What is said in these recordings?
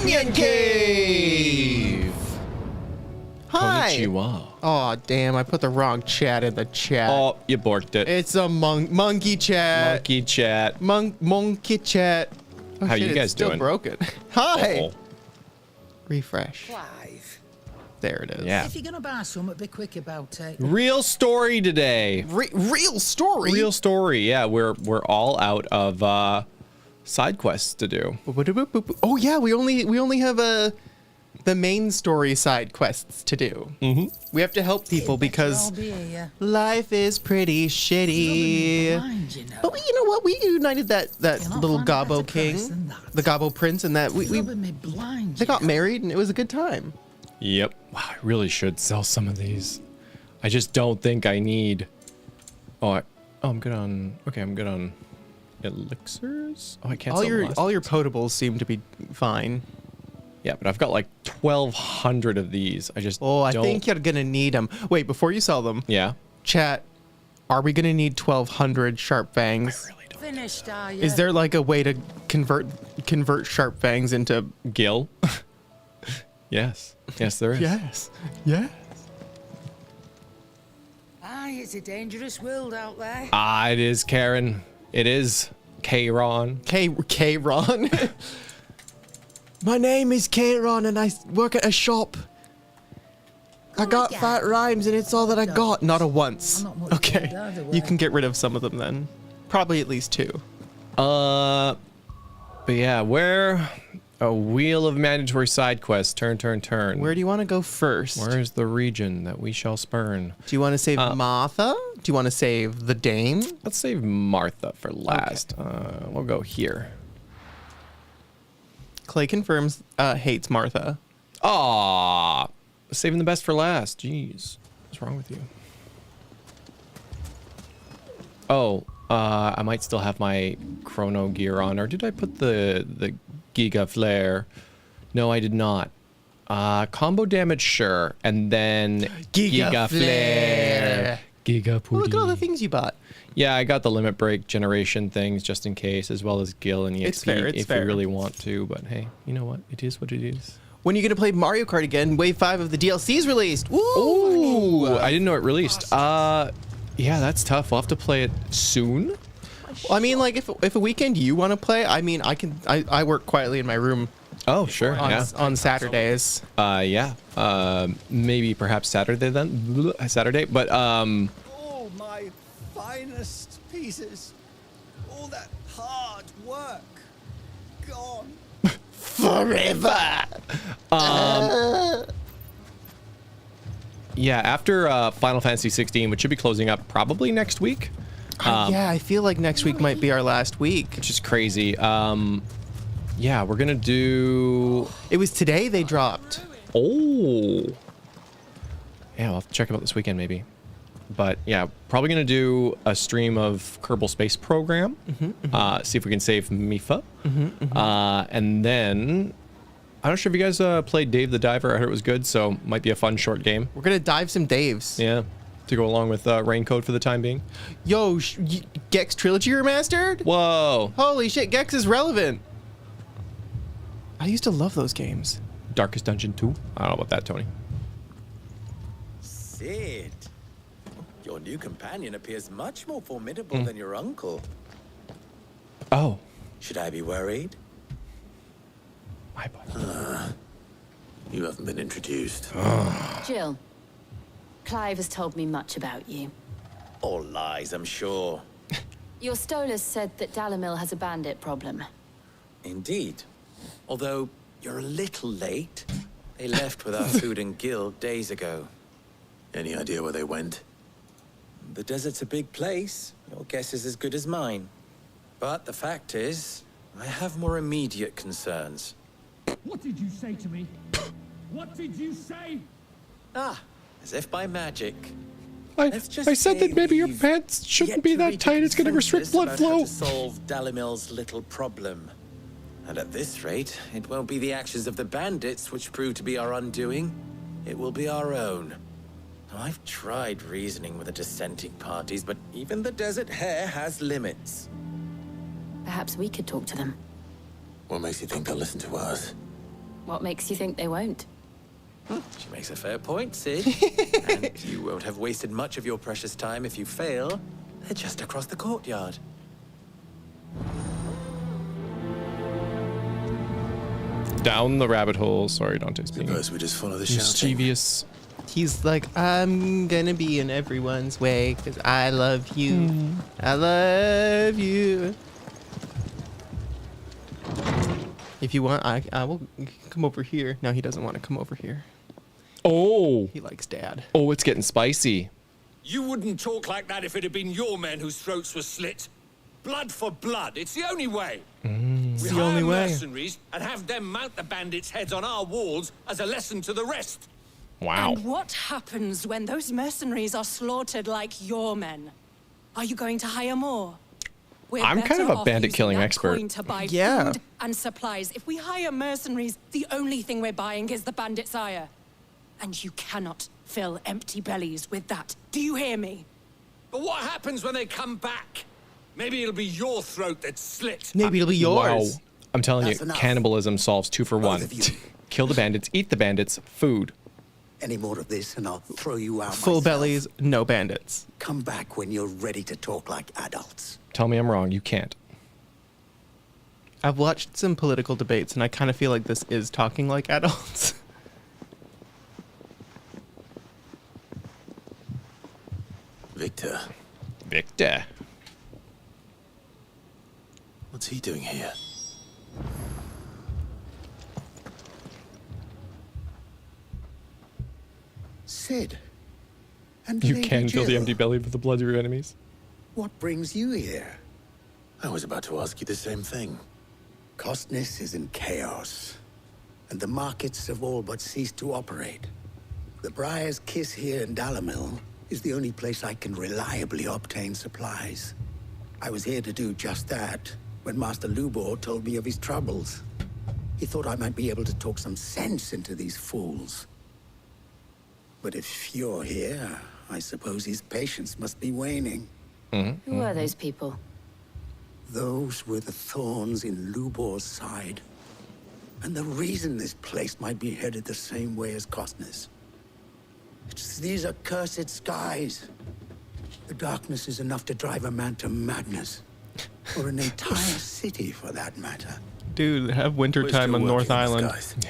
NyanCave! Hi! Konnichiwa. Oh, damn, I put the wrong chat in the chat. Oh, you borked it. It's a monkey chat. Monkey chat. Monkey chat. Oh, How shit, you guys it's still doing? broken. Hi! Oh. Refresh. Clive, There it is. Yeah. if you're gonna buy something, be quick about it. Real story today. Real story? Real story. Yeah, we're all out of side quests to do. Oh, yeah, we only have the main story side quests to do. Mm-hmm. We have to help people because life is pretty shitty. But you know what? We united that little Gobbo king, the Gobbo prince, and that they got married, and it was a good time. Yep. Wow, I really should sell some of these. I just don't think I need. I'm good on. Okay, I'm good on elixirs. Oh, I can't. All your potables seem to be fine. Yeah, but I've got like 1,200 of these. I think you're gonna need them. Wait, before you sell them. Yeah. Chat. Are we gonna need 1,200 sharp fangs? I really don't. Finished, are you? Is there like a way to convert sharp fangs into Gil? Yes. Yes, there is. Yes. Yes. Aye, it's a dangerous world out there. Ah, it is, Karen. It is. K-Ron. K-Ron. My name is K-Ron and I work at a shop. I got fat rhymes and it's all that I got. Not a once. Okay. You can get rid of some of them then. Probably at least 2. But yeah, where a wheel of mandatory side quests. Turn. Where do you want to go first? Where's the region that we shall spurn? Do you want to save Martha? Do you want to save the Dame? Let's save Martha for last. Okay. We'll go here. Clay confirms hates Martha. Aw, saving the best for last. Jeez, what's wrong with you? Oh, I might still have my chrono gear on, or did I put the Giga Flare? No, I did not. Combo damage, sure, and then Giga Flare. Giga Pooty. Look at all the things you bought. Yeah, I got the limit break generation things just in case, as well as Gil and EXP It's fair, if you really want to. But hey, you know what? It is what it is. When are you going to play Mario Kart again? Wave 5 of the DLC's released. Ooh, I didn't know it released. Yeah, that's tough. We'll have to play it soon. Well, I mean, like, if a weekend you want to play, I mean, I work quietly in my room. Oh, sure. On Saturdays. Yeah. Maybe perhaps Saturday then. Saturday, but Oh, my finest pieces. All that hard work. Gone. Forever. Yeah, after Final Fantasy 16, which should be closing up probably next week. Yeah, I feel like next week might be our last week. Which is crazy. Yeah, we're gonna do. It was today they dropped. Oh. Yeah, I'll have to check about this weekend maybe. But yeah, probably gonna do a stream of Kerbal Space Program. See if we can save Mifa. And then I'm not sure if you guys played Dave the Diver. I heard it was good, so might be a fun short game. We're gonna dive some Daves. Yeah, to go along with Raincode for the time being. Yo, Gex Trilogy Remastered? Whoa. Holy shit, Gex is relevant. I used to love those games. Darkest Dungeon 2. I don't know about that, Tony. Sid, your new companion appears much more formidable than your uncle. Oh. Should I be worried? My bad. You haven't been introduced. Jill, Clive has told me much about you. All lies, I'm sure. Your Stolas said that Dalimil has a bandit problem. Indeed. Although, you're a little late. They left with our food and guild days ago. Any idea where they went? The desert's a big place. Your guess is as good as mine. But the fact is, I have more immediate concerns. What did you say to me? What did you say? Ah, as if by magic. I said that maybe your pants shouldn't be that tight. It's going to restrict blood flow. To solve Dalimil's little problem. And at this rate, it won't be the actions of the bandits which prove to be our undoing. It will be our own. I've tried reasoning with the dissenting parties, but even the Desert Hare has limits. Perhaps we could talk to them. What makes you think they'll listen to us? What makes you think they won't? She makes a fair point, Sid. And you won't have wasted much of your precious time if you fail. They're just across the courtyard. Down the rabbit hole. Sorry, Dante's being Suppose we just follow the shouting. mischievous. He's like, I'm gonna be in everyone's way because I love you. I love you. If you want, I will come over here. No, he doesn't want to come over here. Oh, He likes Dad. oh, it's getting spicy. You wouldn't talk like that if it had been your men whose throats were slit. Blood for blood, it's the only way. It's We the hire only way. mercenaries and have them mount the bandits' heads on our walls as a lesson to the rest. Wow. And what happens when those mercenaries are slaughtered like your men? Are you going to hire more? We're I'm kind better of a off bandit using killing that expert. coin to buy Yeah. food and supplies. If we hire mercenaries, the only thing we're buying is the bandit's ire. And you cannot fill empty bellies with that. Do you hear me? But what happens when they come back? Maybe it'll be your throat that's slit. Maybe it'll be yours. Wow. I'm telling That's you, enough. cannibalism solves 2 for 1. Both of you. Kill the bandits, eat the bandits, food. Any more of this and I'll throw you out Full myself. bellies, no bandits. Come back when you're ready to talk like adults. Tell me I'm wrong. You can't. I've watched some political debates and I kind of feel like this is talking like adults. Victor, Victor. what's he doing here? Sid. And You Lady can fill the Jill, empty belly with the blood of your enemies. What brings you here? I was about to ask you the same thing. Costness is in chaos, and the markets have all but ceased to operate. The Briar's Kiss here in Dalimil is the only place I can reliably obtain supplies. I was here to do just that when Master Lubor told me of his troubles. He thought I might be able to talk some sense into these fools. But if you're here, I suppose his patience must be waning. Who are those people? Those were the thorns in Lubor's side. And the reason this place might be headed the same way as Costness. It's these accursed skies. The darkness is enough to drive a man to madness. Or an entire city, for that matter. Dude, have winter We're time still on North working on Island. this, guys. Yeah.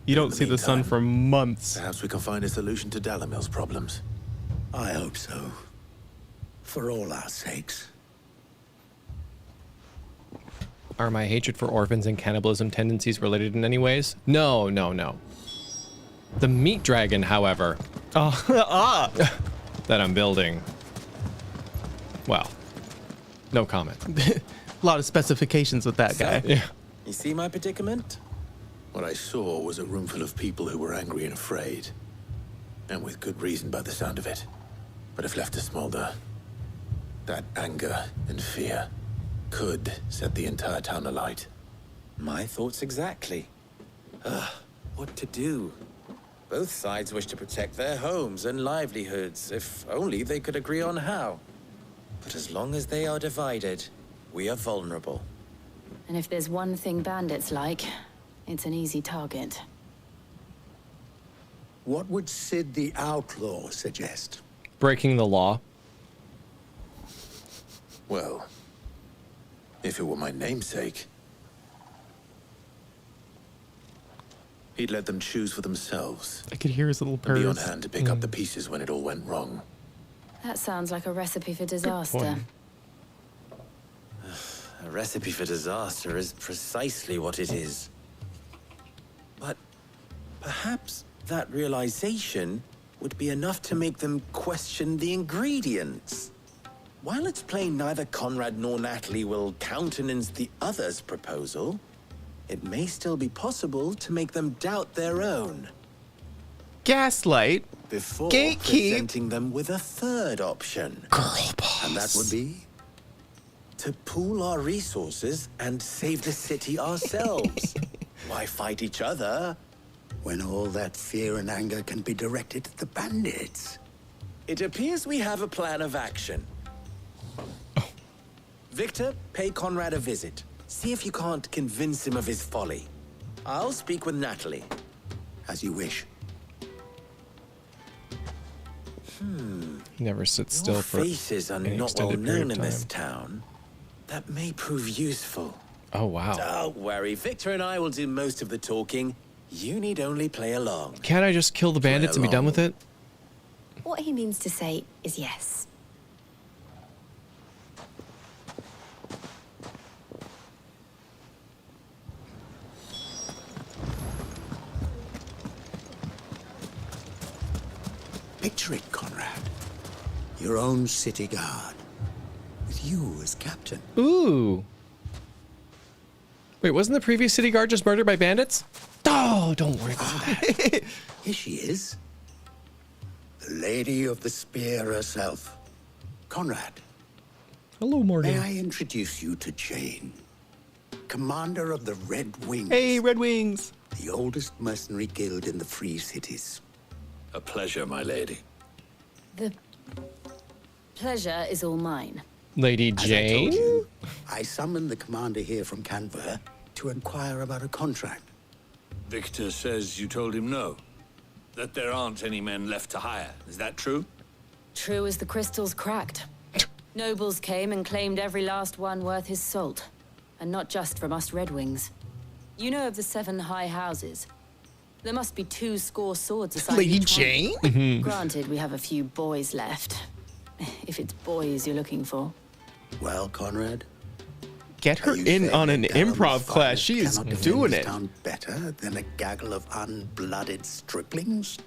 You don't the see the sun meantime, for months. Perhaps we can find a solution to Dalimil's problems. I hope so. For all our sakes. Are my hatred for orphans and cannibalism tendencies related in any ways? No, no, no. The meat dragon, however, that I'm building. Well, no comment. A lot of specifications with that guy. Yeah. You see my predicament? What I saw was a room full of people who were angry and afraid. And with good reason by the sound of it. But if left to smolder, that anger and fear could set the entire town alight. My thoughts exactly. What to do? Both sides wish to protect their homes and livelihoods, if only they could agree on how. But as long as they are divided, we are vulnerable. And if there's one thing bandits like, it's an easy target. What would Sid the Outlaw suggest? Breaking the law. Well, if it were my namesake, he'd let them choose for themselves I could hear his little and be on purrs. hand to pick up the pieces when it all went wrong. That sounds like a recipe for disaster. point. A recipe for disaster is precisely what it is. But perhaps that realization would be enough to make them question the ingredients. While it's plain neither Conrad nor Natalie will countenance the other's proposal, it may still be possible to make them doubt their own Gaslight. before Gatekeep. presenting them with a third option. Girl boss. And that would be? To pool our resources and save the city ourselves. Why fight each other? When all that fear and anger can be directed at the bandits. It appears we have a plan of action. Victor, pay Conrad a visit. See if you can't convince him of his folly. I'll speak with Natalie. As you wish. He never sits still Your for faces are any not well extended period known of in this time. town. That may prove useful. Oh, wow. Don't worry, Victor and I will do most of the talking. You need only play along. Can't I just kill the bandits and be done with it? What he means to say is yes. Picture it, Conrad. Your own city guard. With you as captain. Ooh. Wait, wasn't the previous city guard just murdered by bandits? Oh, don't worry about that. Here she is. The Lady of the Spear herself. Conrad, Hello, may Morgan. I introduce you to Jane, commander of the Red Wings, Hey, Red Wings. the oldest mercenary guild in the Free Cities. A pleasure, my lady. The pleasure is all mine. Lady As I told Jane? you, I summoned the commander here from Canver to inquire about a contract. Victor says you told him no. That there aren't any men left to hire. Is that true? True as the crystals cracked. Nobles came and claimed every last one worth his salt. And not just from us Red Wings. You know of the 7 high houses. There must be 2 score swords aside Lady each one. Jane? Granted, we have a few boys left. If it's boys you're looking for. Well, Conrad, Get her are you in saying on an that Dalimir's improv class. fathers She is cannot defend doing this it. town better than a gaggle of unblooded striplings?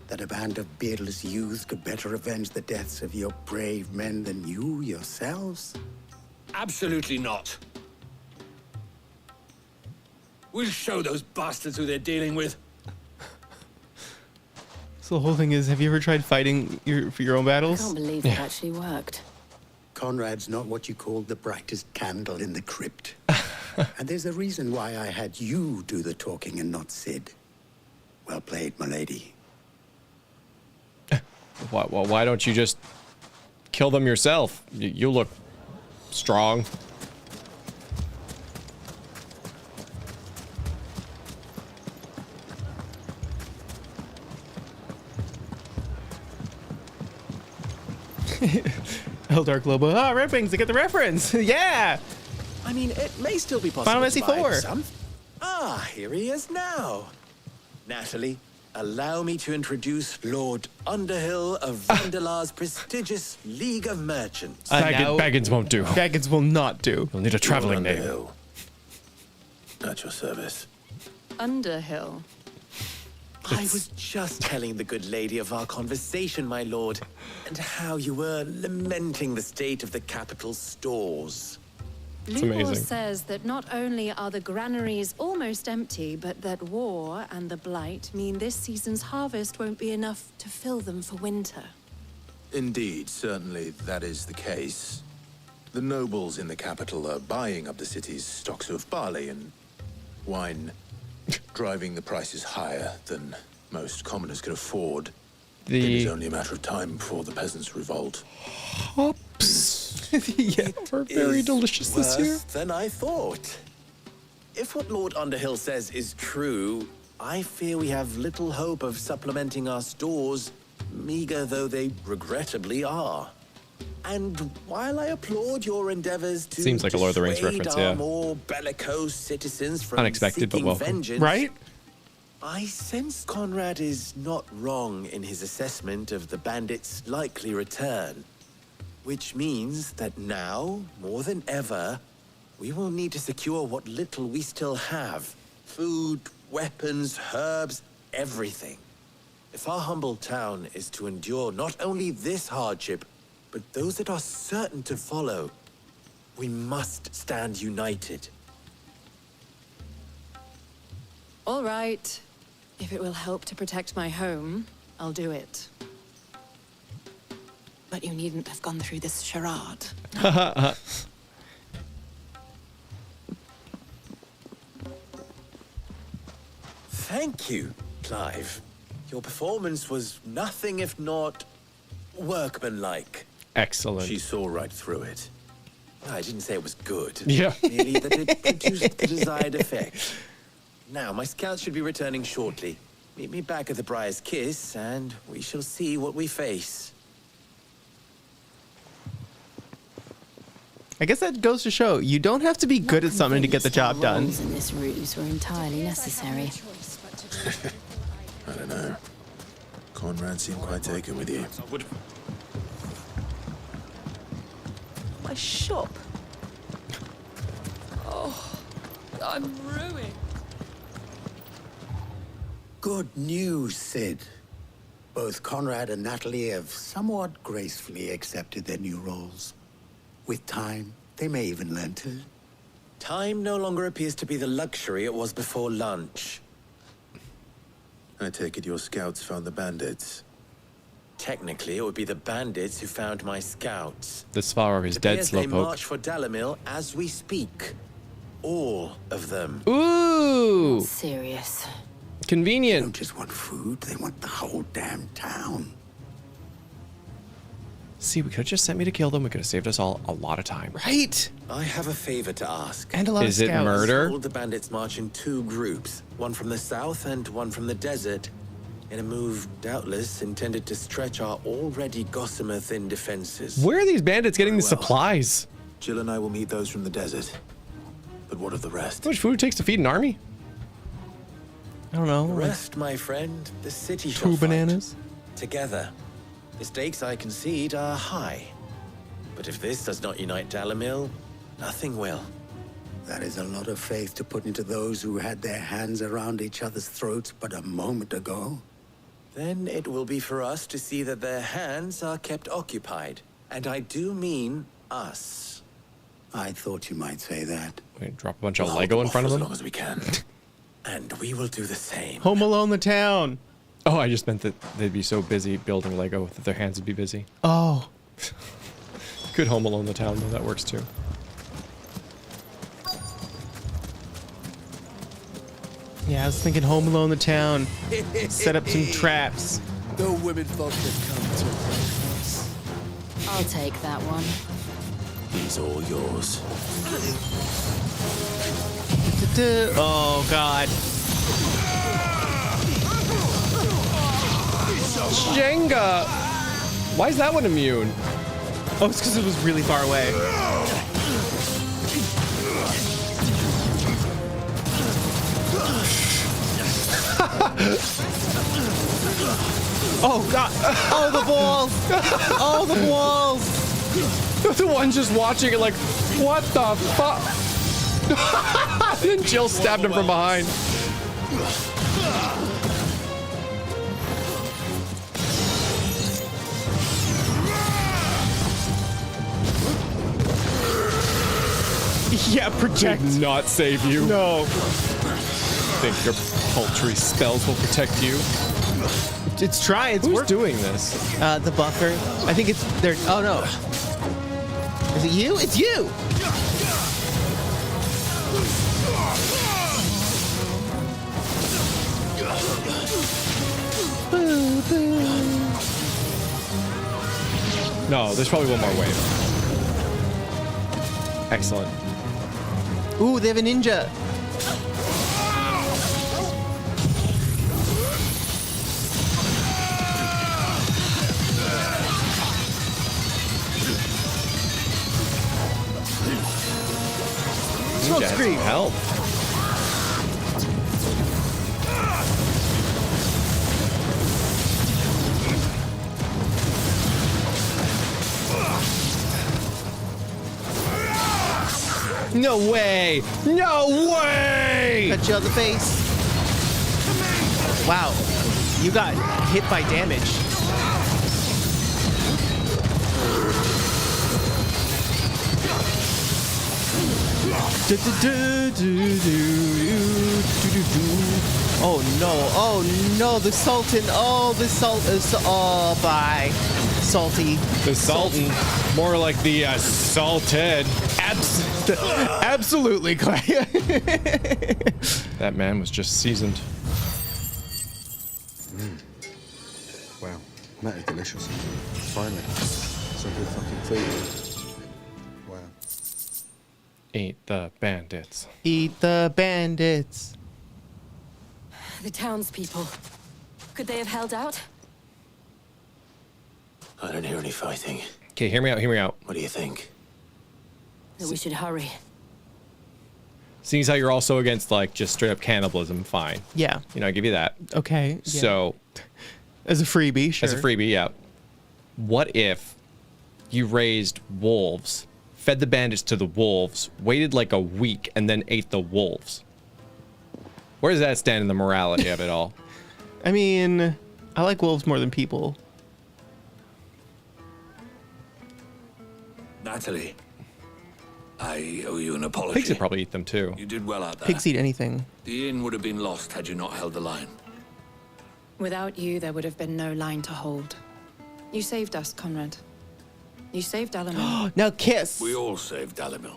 That a band of beardless youths could better avenge the deaths of your brave men than you yourselves? Absolutely not. We'll show those bastards who they're dealing with. So the whole thing is, have you ever tried fighting for your own I battles? can't believe that actually worked. Conrad's not what you call the brightest candle in the crypt. And there's a reason why I had you do the talking and not Sid. Well played, my lady. Why don't you just kill them yourself? You look strong. Dark Lobo. Ah, Red Wings, I get the reference. Yeah. I mean, it may still be possible Final to Fantasy buy IV. some. Ah, here he is now. Natalie, allow me to introduce Lord Underhill of Vandalar's prestigious League of Merchants. Now- Baggins won't do. Baggins will not do. You'll need a traveling Lord name. Underhill. At your service. Underhill. I was just telling the good lady of our conversation, my lord, and how you were lamenting the state of the capital's stores. Lupor amazing. says that not only are the granaries almost empty, but that war and the blight mean this season's harvest won't be enough to fill them for winter. Indeed, certainly that is the case. The nobles in the capital are buying up the city's stocks of barley and wine, driving the prices higher than most commoners can afford. It is only a matter of time before the peasants revolt. Hops. Yeah. Are very Is delicious this year. worse than I thought. If what Lord Underhill says is true, I fear we have little hope of supplementing our stores, meager though they regrettably are. And while I applaud your endeavors to Seems like a Lord of the Rings dissuade reference, our yeah. more bellicose citizens from Unexpected, but seeking welcome. vengeance, Right? I sense Conrad is not wrong in his assessment of the bandits' likely return. Which means that now, more than ever, we will need to secure what little we still have. Food, weapons, herbs, everything. If our humble town is to endure not only this hardship, but those that are certain to follow, we must stand united. All right. If it will help to protect my home, I'll do it. But you needn't have gone through this charade. Thank you, Clive. Your performance was nothing if not workmanlike. Excellent. She saw right through it. I didn't say it was good. Yeah. Merely that it produced the desired effect. Now, my scouts should be returning shortly. Meet me back at the Briar's Kiss, and we shall see what we face. I guess that goes to show you don't have to be good at something to get the job done. Roles in this ruse were entirely necessary. I don't know. Conrad seemed quite taken with you. My shop. Oh, I'm ruined. Good news, Sid. Both Conrad and Natalie have somewhat gracefully accepted their new roles. With time, they may even learn to. Time no longer appears to be the luxury it was before lunch. I take it your scouts found the bandits. Technically, it would be the bandits who found my scouts. This flower is It dead, appears they Slowpoke. march for Dalimil as we speak. All of them. Ooh! Serious. They Convenient. don't just want food, they want the whole damn town. See, we could have just sent me to kill them. We could have saved us all a lot of time. Right. I have a favor to ask. And a lot Is of it scouts. murder? All the bandits march in 2 groups, one from the south and one from the desert, in a move doubtless intended to stretch our already gossamer thin defenses. Where are these bandits getting the Very well. supplies? Jill and I will meet those from the desert. But what of the rest? How much food it takes to feed an army? I don't know. The like rest, my friend, the city shall 2 fight. bananas. Together. The stakes, I concede, are high. But if this does not unite Dalimil, nothing will. That is a lot of faith to put into those who had their hands around each other's throats but a moment ago. Then it will be for us to see that their hands are kept occupied. And I do mean us. I thought you might say that. We drop a bunch of We'll Lego hold in front of off them. as long as we can. And we will do the same. Home Alone the town. Oh, I just meant that they'd be so busy building Lego that their hands would be busy. Oh. Good Home Alone the town, though. That works too. Yeah, I was thinking Home Alone the town. Set up some traps. The women folk that come to us. I'll take that one. He's all yours. Oh, God. Jenga! Why is that one immune? Oh, it's because it was really far away. Oh, God. Oh, the balls. Oh, the balls. The one just watching it like, what the fuck? Then Jill stabbed him from behind. Yeah, protect. Did not save you. No. Think your paltry spells will protect you? It's trying. It's Who's working. doing this? The buffer. I think it's there. Oh, no. Is it you? It's you. No, there's probably one more wave. Excellent. Ooh, they have a ninja. Smoke Ninja has screen. some help. No way! No way! Cut you on the face. Wow. You got hit by damage. Oh no, oh no, the Sultan, oh the Sultan, oh bye. Salty. The Sultan. More like the salted. Absolutely, Clay. That man was just seasoned. Wow, that is delicious. Finally, some good fucking food. Wow. Eat the bandits. Eat the bandits. The townspeople. Could they have held out? I don't hear any fighting. Okay, hear me out, hear me out. What do you think? That we should hurry. Seeing as how you're also against, like, just straight up cannibalism, fine. Yeah. You know, I give you that. Okay. Yeah. So, as a freebie, sure. as a freebie, yeah. What if you raised wolves, fed the bandits to the wolves, waited like a week, and then ate the wolves? Where does that stand in the morality of it all? I mean, I like wolves more than people. Natalie, I owe you an apology. Pigs would probably eat them too. You did well out there. Pigs eat anything. The inn would have been lost had you not held the line. Without you, there would have been no line to hold. You saved us, Conrad. You saved Dalimil. Now kiss. We all saved Dalimil.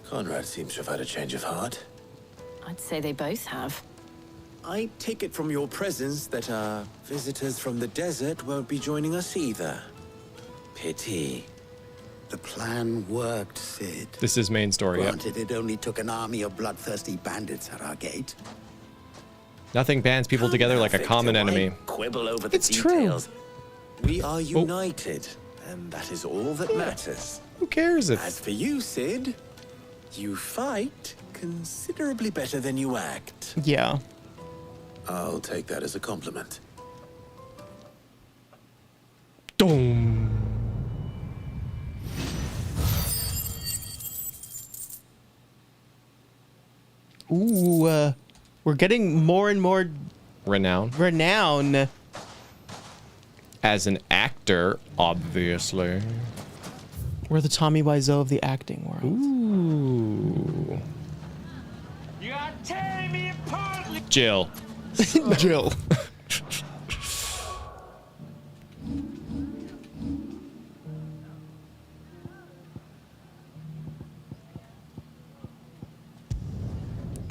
Conrad seems to have had a change of heart. I'd say they both have. I take it from your presence that our visitors from the desert won't be joining us either. Pity. The plan worked, Sid. This is main story, yeah. Granted, it only took an army of bloodthirsty bandits at our gate. Nothing bands people together like a common enemy. Quibble over the It's true. details. We are united, and that is all that matters. Who cares if... As for you, Sid, you fight considerably better than you act. Yeah. I'll take that as a compliment. Doom. Ooh, we're getting more and more Renown. renown. As an actor, obviously. We're the Tommy Wiseau of the acting world. Ooh. You are tearing me apart! Jill. Jill.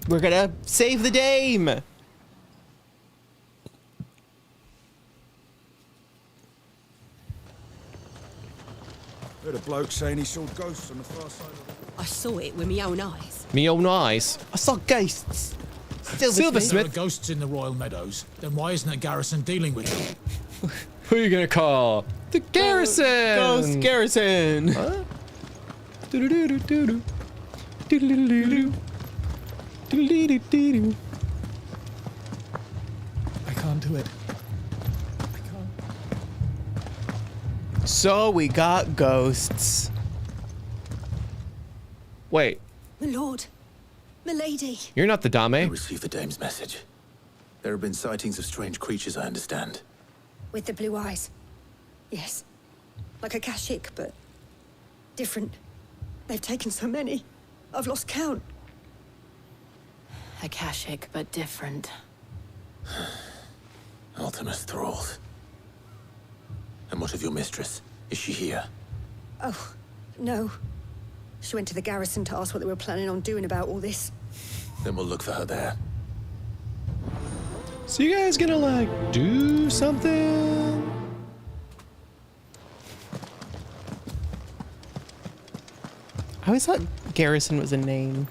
We're gonna save the dame. Heard a bloke saying he saw ghosts on the far side of the... I saw it with my own eyes. Me own eyes. I saw ghosts. Silversmith. If there are ghosts in the Royal Meadows, then why isn't a garrison dealing with them? Who are you gonna call? The garrison. Ghost garrison. Huh? Do-do-do-do-do-do. Do-do-do-do-do. Do-do-do-do-do. I can't do it. So we got ghosts. Wait, My lord, my lady. you're not the I Dame? received the dame's message. There have been sightings of strange creatures, I understand. With the blue eyes. Yes. Like Akashic, but different. They've taken so many. I've lost count. Akashic, but different. Ultima's thralls. And what of your mistress? Is she here? Oh, no. She went to the garrison to ask what they were planning on doing about all this. Then we'll look for her there. So you guys gonna like do something? I always thought Garrison was a name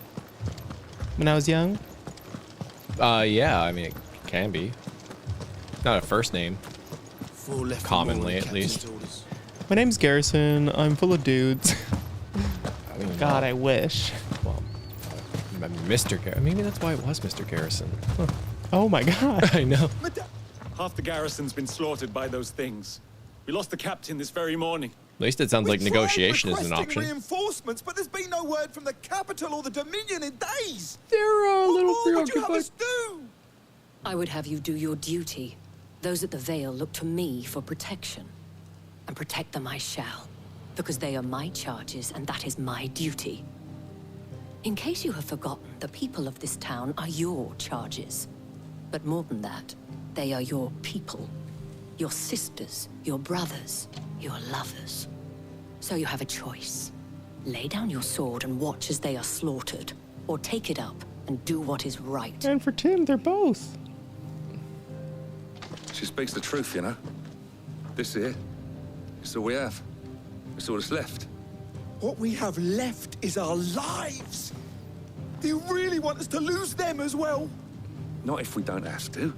when I was young. Yeah, I mean, it can be. Not a first name. Commonly, at least. My name's Garrison. I'm full of dudes. I mean, God, I wish. Well, Mr. Garrison. Maybe that's why it was Mr. Garrison. Huh. Oh my God. I know. Half the garrison's been slaughtered by those things. We lost the captain this very morning. At least it sounds like negotiation is an option. Reinforcements, but there's been no word from the capital or the Dominion in days. They're a little What more would you have us preoccupied. do? I would have you do your duty. Those at the Vale look to me for protection. And protect them I shall. Because they are my charges, and that is my duty. In case you have forgotten, the people of this town are your charges. But more than that, they are your people. Your sisters, your brothers, your lovers. So you have a choice. Lay down your sword and watch as they are slaughtered, or take it up and do what is right. And for Tim, they're both. She speaks the truth, you know. This here, it's all we have. It's all that's left. What we have left is our lives. Do you really want us to lose them as well? Not if we don't have to.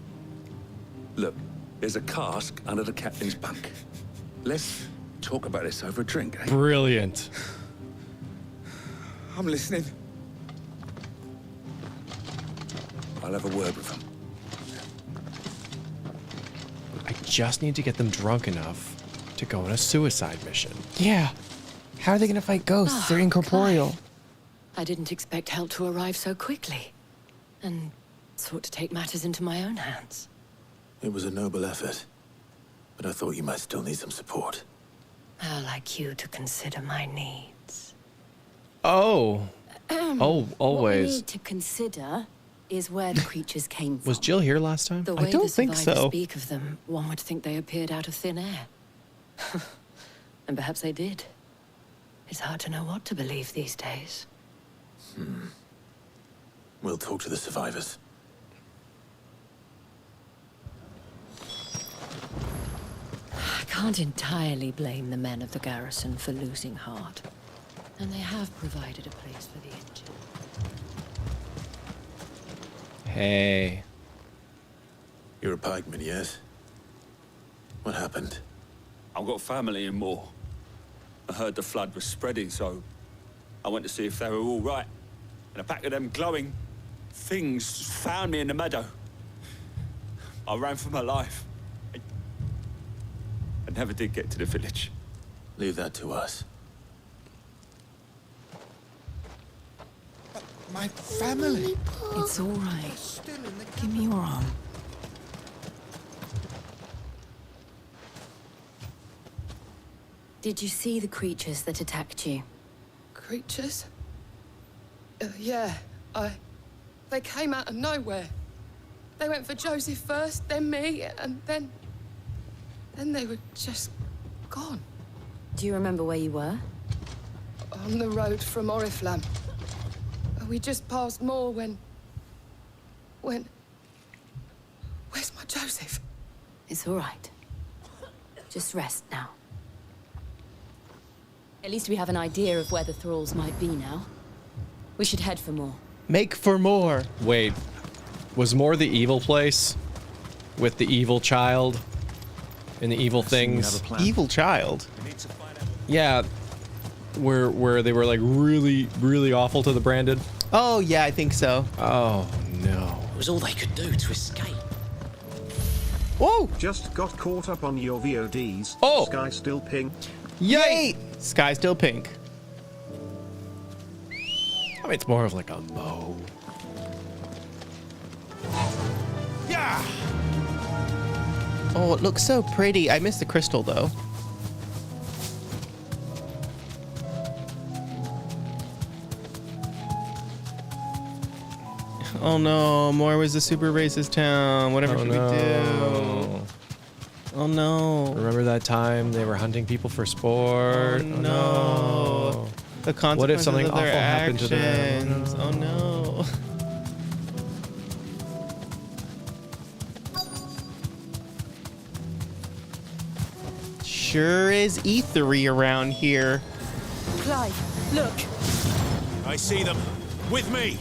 Look, there's a cask under the captain's bunk. Let's talk about this over a drink, eh? Brilliant. I'm listening. I'll have a word with them. I just need to get them drunk enough to go on a suicide mission. Yeah. How are they gonna fight ghosts? They're incorporeal. I didn't expect help to arrive so quickly, and sought to take matters into my own hands. It was a noble effort, but I thought you might still need some support. How like you to consider my needs. Oh. Oh, What we always. need to consider is where the creatures came from. Was Jill here last time? The way the survivors speak of them, one would think they appeared out of thin air. And perhaps they did. It's hard to know what to believe these days. We'll talk to the survivors. I can't entirely blame the men of the garrison for losing heart. And they have provided a place for the injured. Hey. You're a pikeman, yes? What happened? I've got family in Moor. I heard the flood was spreading, so I went to see if they were all right. And a pack of them glowing things found me in the meadow. I ran for my life. I never did get to the village. Leave that to us. My family. It's all right. Give me your arm. Did you see the creatures that attacked you? Creatures? Yeah, they came out of nowhere. They went for Joseph first, then me, and then they were just gone. Do you remember where you were? On the road from Oriflamme. We just passed Moor when... Where's my Joseph? It's all right. Just rest now. At least we have an idea of where the thralls might be now. We should head for more. Make for more. Wait. Was Moor the evil place? With the evil child? And the evil things? Evil child? Yeah. Where they were like really, really awful to the branded? Oh, yeah, I think so. Oh, no. It was all they could do to escape. Whoa! Just got caught up on your VODs. Oh! Sky still pink. Yay! Sky still pink. I mean, it's more of like a bow. Yeah! Oh, it looks so pretty. I miss the crystal, though. Oh no, Moor was a super racist town. Whatever should we do? Oh no. Remember that time they were hunting people for sport? Oh no. The consequences What if something of awful their happened to them? actions. Oh no. Sure is ethery around here. Clive, look. I see them. With me.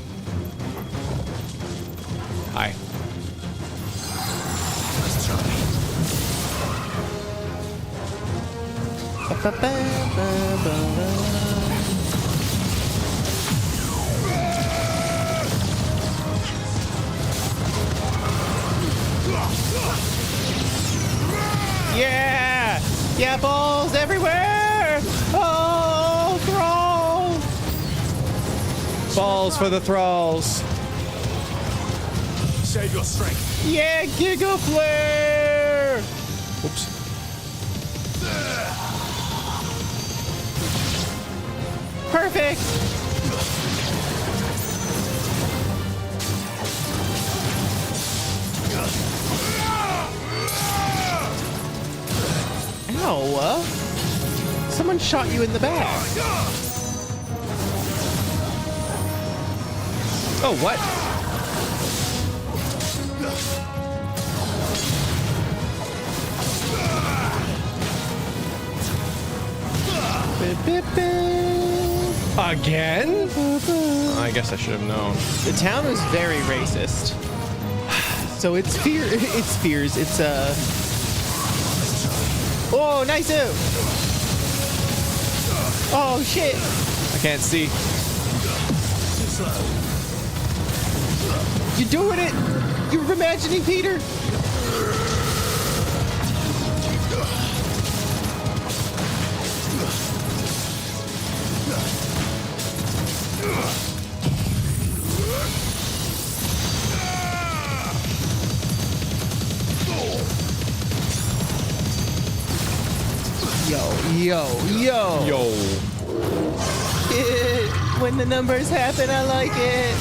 Hi. Let's try. Yeah! Yeah, balls everywhere! Oh, thralls! Balls for the thralls. Save your strength. Yeah, Giga Flare! Oops. Perfect! Ow! Someone shot you in the back. Oh, what? Bip, bip, bip. Again? I guess I should have known. The town was very racist. So it's fears. It's Oh, nice move. Oh shit. I can't see. You're doing it. You're imagining Peter. Yo. When the numbers happen, I like it.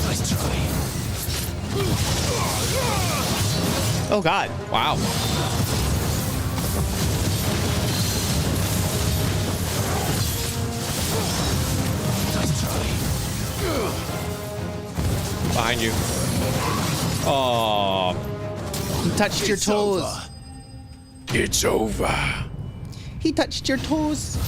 Nice try. Oh God. Wow. Nice try. Behind you. Oh. He touched your toes. It's over. He touched your toes.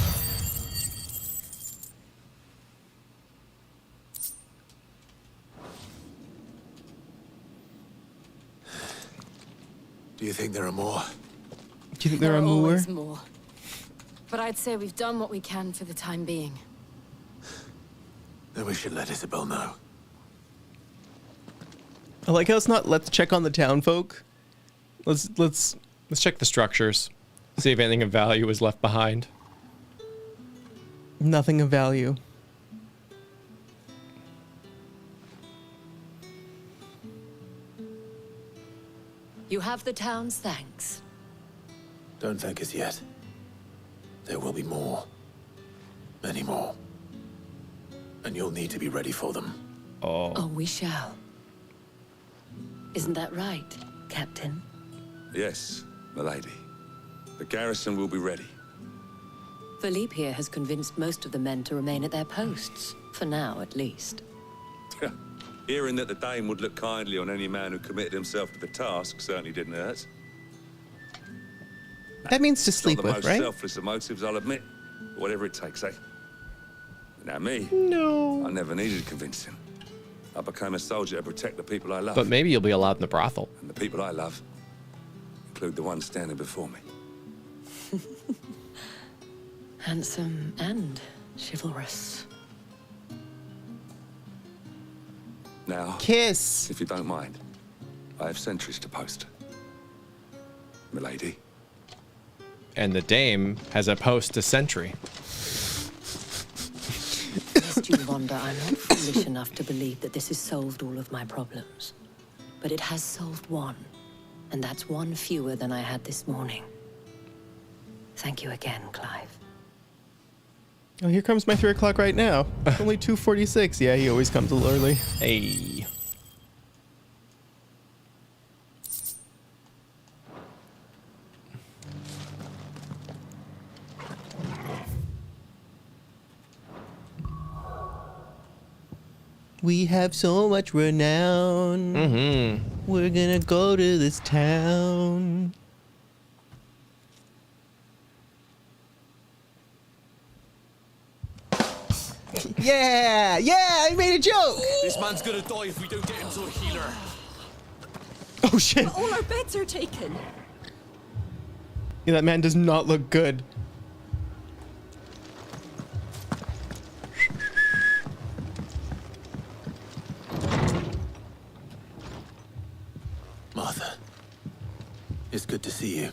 Do you think there are more? Do you think there are more? Always more. But I'd say we've done what we can for the time being. Then we should let Isabel know. I like how it's not let's check on the town folk. Let's check the structures. See if anything of value was left behind. Nothing of value. You have the town's thanks. Don't thank us yet. There will be more. Many more. And you'll need to be ready for them. Oh, we shall. Isn't that right, Captain? Yes, milady. The garrison will be ready. Philippe here has convinced most of the men to remain at their posts. For now, at least. Hearing that the Dame would look kindly on any man who committed himself to the task certainly didn't hurt. That means to sleep Not the with, most right? selfless of motives, I'll admit. Whatever it takes, eh? Now me. No. I never needed convincing. I became a soldier to protect the people I love. But maybe you'll be allowed in the brothel. And the people I love include the one standing before me. Handsome and chivalrous. Now, kiss. If you don't mind, I have sentries to post. Milady. And the Dame has a post to sentry. Lest you wonder, I'm not foolish enough to believe that this has solved all of my problems. But it has solved one. And that's one fewer than I had this morning. Thank you again, Clive. Oh, here comes my 3 o'clock right now. Only 2:46. Yeah, he always comes a little early. Hey. We have so much renown. Mm-hmm. We're gonna go to this town. Yeah, I made a joke. This man's gonna die if we don't get him to a healer. Oh shit. But all our beds are taken. Yeah, that man does not look good. Martha, it's good to see you.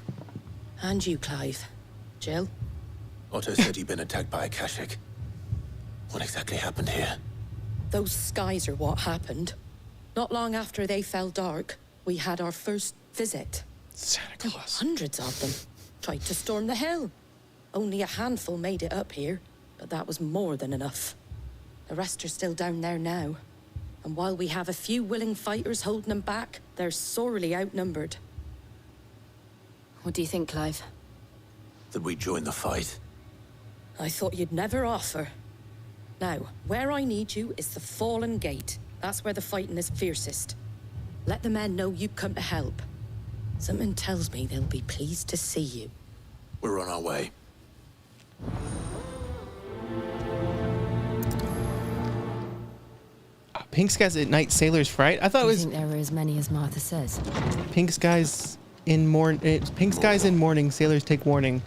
And you, Clive. Jill? Otto said you'd been attacked by Akashic. What exactly happened here? Those skies are what happened. Not long after they fell dark, we had our first visit. Santa There were Claus. hundreds of them. Tried to storm the hill. Only a handful made it up here, but that was more than enough. The rest are still down there now. And while we have a few willing fighters holding them back, they're sorely outnumbered. What do you think, Clive? That we join the fight? I thought you'd never offer. Now, where I need you is the Fallen Gate. That's where the fighting is fiercest. Let the men know you've come to help. Something tells me they'll be pleased to see you. We're on our way. Pink skies at night, sailors fright. I thought it was. think there were as many as Martha says. Pink skies in pink skies in morning, sailors take warning.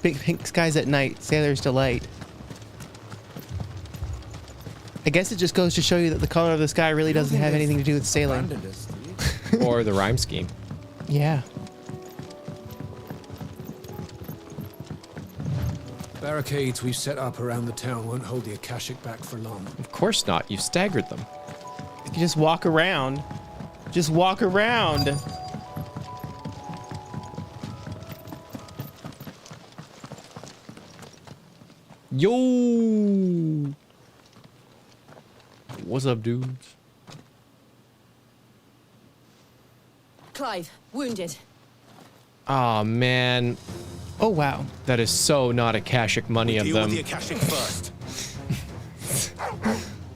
Pink skies at night, sailors delight. I guess it just goes to show you that the color of the sky really doesn't have anything to do with sailing. Or the rhyme scheme. Yeah. Barricades we've set up around the town won't hold the Akashic back for long. Of course not. You staggered them. You just walk around. Just walk around. Yo! What's up, dudes? Clive, wounded. Oh man. Oh wow. That is so not Akashic money of Deal them. with the Akashic first.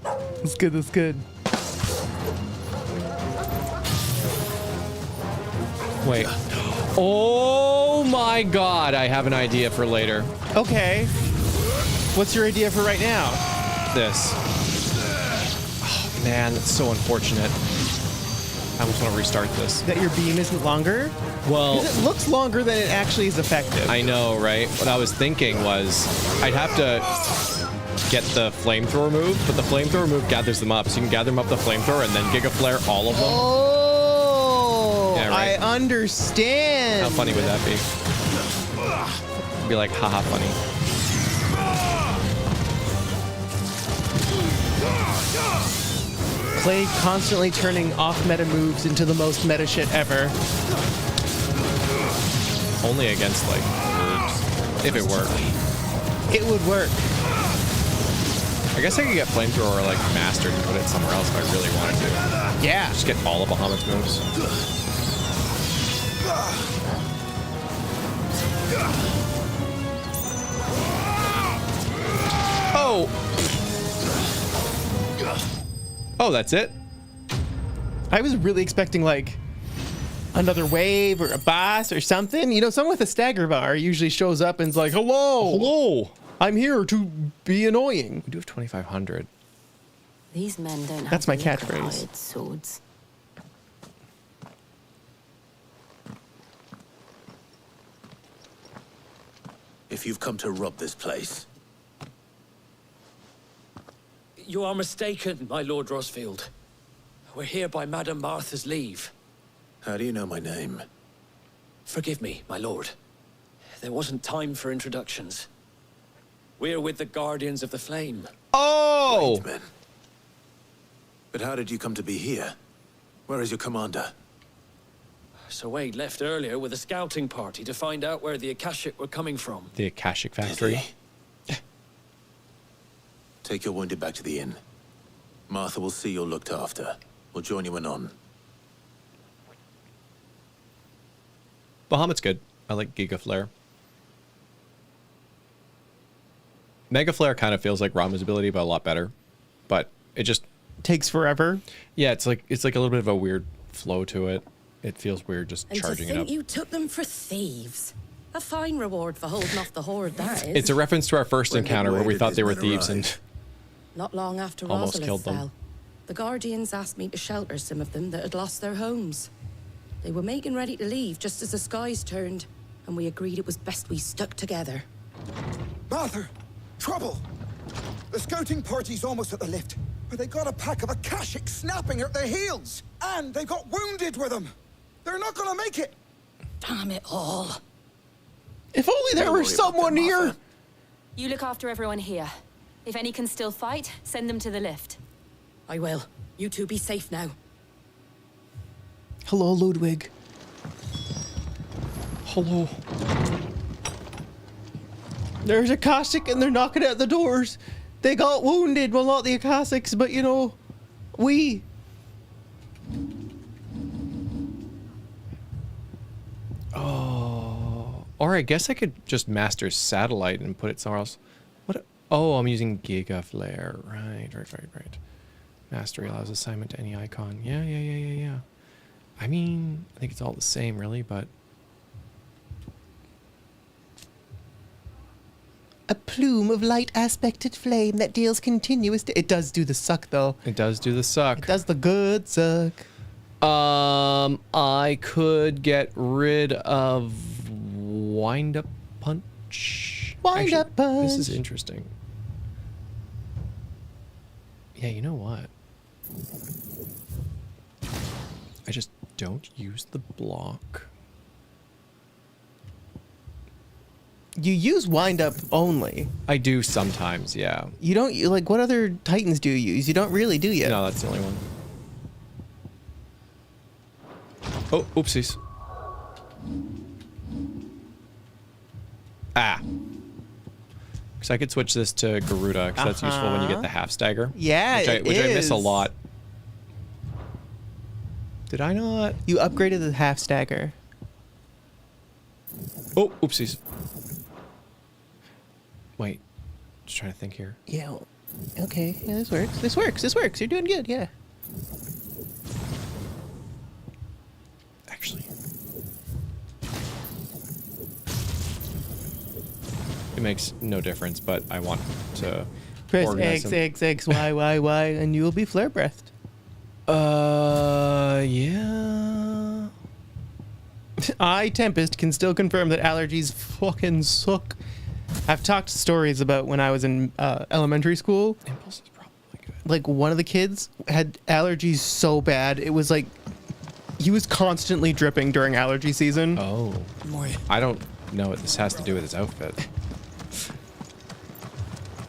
That's good, that's good. Wait. Oh my god, I have an idea for later. Okay. What's your idea for right now? This. Oh man, that's so unfortunate. I almost want to restart this. That your beam isn't longer? Well, 'cause it looks longer than it actually is effective. I know, right? What I was thinking was I'd have to get the flamethrower move, but the flamethrower move gathers them up. So you can gather them up the flamethrower and then Giga Flare all of them. Oh, Yeah, right? I understand. How funny would that be? It'd be like, haha, funny. Play constantly turning off meta moves into the most meta shit ever. Only against, like, herbs. If it worked. It would work. I guess I could get flamethrower, like, mastered and put it somewhere else if I really wanted to. Yeah. Just get all of Bahamut's moves. Oh! Oh, that's it? I was really expecting, like, another wave or a boss or something. You know, someone with a stagger bar usually shows up and is like, hello! Hello! I'm here to be annoying. We do have 2,500. These men don't have That's my nickel catchphrase. hired swords. If you've come to rob this place, You are mistaken, my Lord Rosfield. We're here by Madame Martha's leave. how do you know my name? Forgive me, my lord. There wasn't time for introductions. We're with the Guardians of the Flame. Oh! Great men. But how did you come to be here? Where is your commander? Sir Wade left earlier with a scouting party to find out where the Akashic were coming from. The Akashic factory. Take your wounded back to the inn. Martha will see you're looked after. We'll join you anon. Bahamut's good. I like Giga Flare. Mega Flare kind of feels like Rama's ability, but a lot better. But it just takes forever. Yeah, it's like a little bit of a weird flow to it. It feels weird just And to charging it think up. you took them for thieves. A fine reward for holding off the horde, that is. It's a reference to our first encounter where we thought they were thieves and Not long after almost Rosalith killed them. fell, the Guardians asked me to shelter some of them that had lost their homes. They were making ready to leave just as the skies turned, and we agreed it was best we stuck together. Martha! Trouble! The scouting party's almost at the lift, but they got a pack of Akashic snapping at their heels! And they got wounded with them! They're not gonna make it! Damn it all. If only there were someone here! You look after everyone here. If any can still fight, send them to the lift. I will. You two be safe now. Hello, Ludwig. Hello. There's Akashic and they're knocking at the doors. They got wounded. Well, not the Akashics, but you know, we. Oh. Or I guess I could just master satellite and put it somewhere else. What? Oh, I'm using Giga Flare. Right. Mastery allows assignment to any icon. Yeah. I mean, I think it's all the same, really, but A plume of light aspected flame that deals continuous. It does do the suck though. It does do the suck. It does the good suck. I could get rid of wind up punch. Wind up punch. This is interesting. Yeah, you know what? I just don't use the block. You use wind up only. I do sometimes, yeah. You don't like what other Titans do you use? You don't really, do you? No, that's the only one. Oh, oopsies. Ah. Because I could switch this to Garuda, because that's useful when you get the half stagger. Yeah, which I miss a lot. Did I not? You upgraded the half stagger. Oh, oopsies. Wait. Just trying to think here. Yeah. Well, okay. Yeah, this works. This works. This works. You're doing good. Yeah. Actually. It makes no difference, but I want to Press organize X, them. X, X, Y, Y, Y, and you will be flare breathed. Yeah. I, Tempest, can still confirm that allergies fucking suck. I've talked stories about when I was in elementary school. Impulse is probably good. Like, one of the kids had allergies so bad, it was like he was constantly dripping during allergy season. Oh. I don't know what this has to do with his outfit.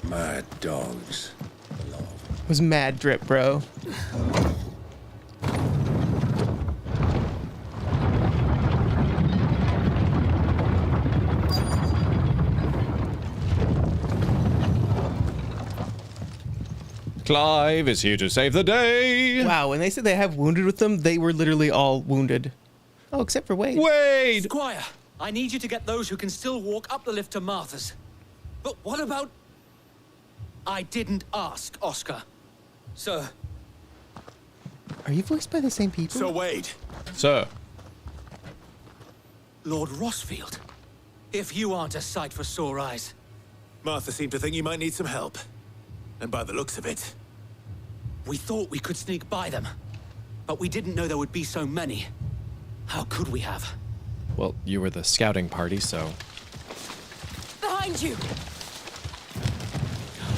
Mad dogs. It was mad drip, bro. Clive is here to save the day. Wow, when they said they have wounded with them, they were literally all wounded. Oh, except for Wade. Wade! Squire, I need you to get those who can still walk up the lift to Martha's. But what about... I didn't ask, Oscar. Sir. Are you voiced by the same people? So Wade. Sir. Lord Rossfield. If you aren't a sight for sore eyes. Martha seemed to think you might need some help. And by the looks of it... We thought we could sneak by them. But we didn't know there would be so many. How could we have? Well, you were the scouting party, so... Behind you!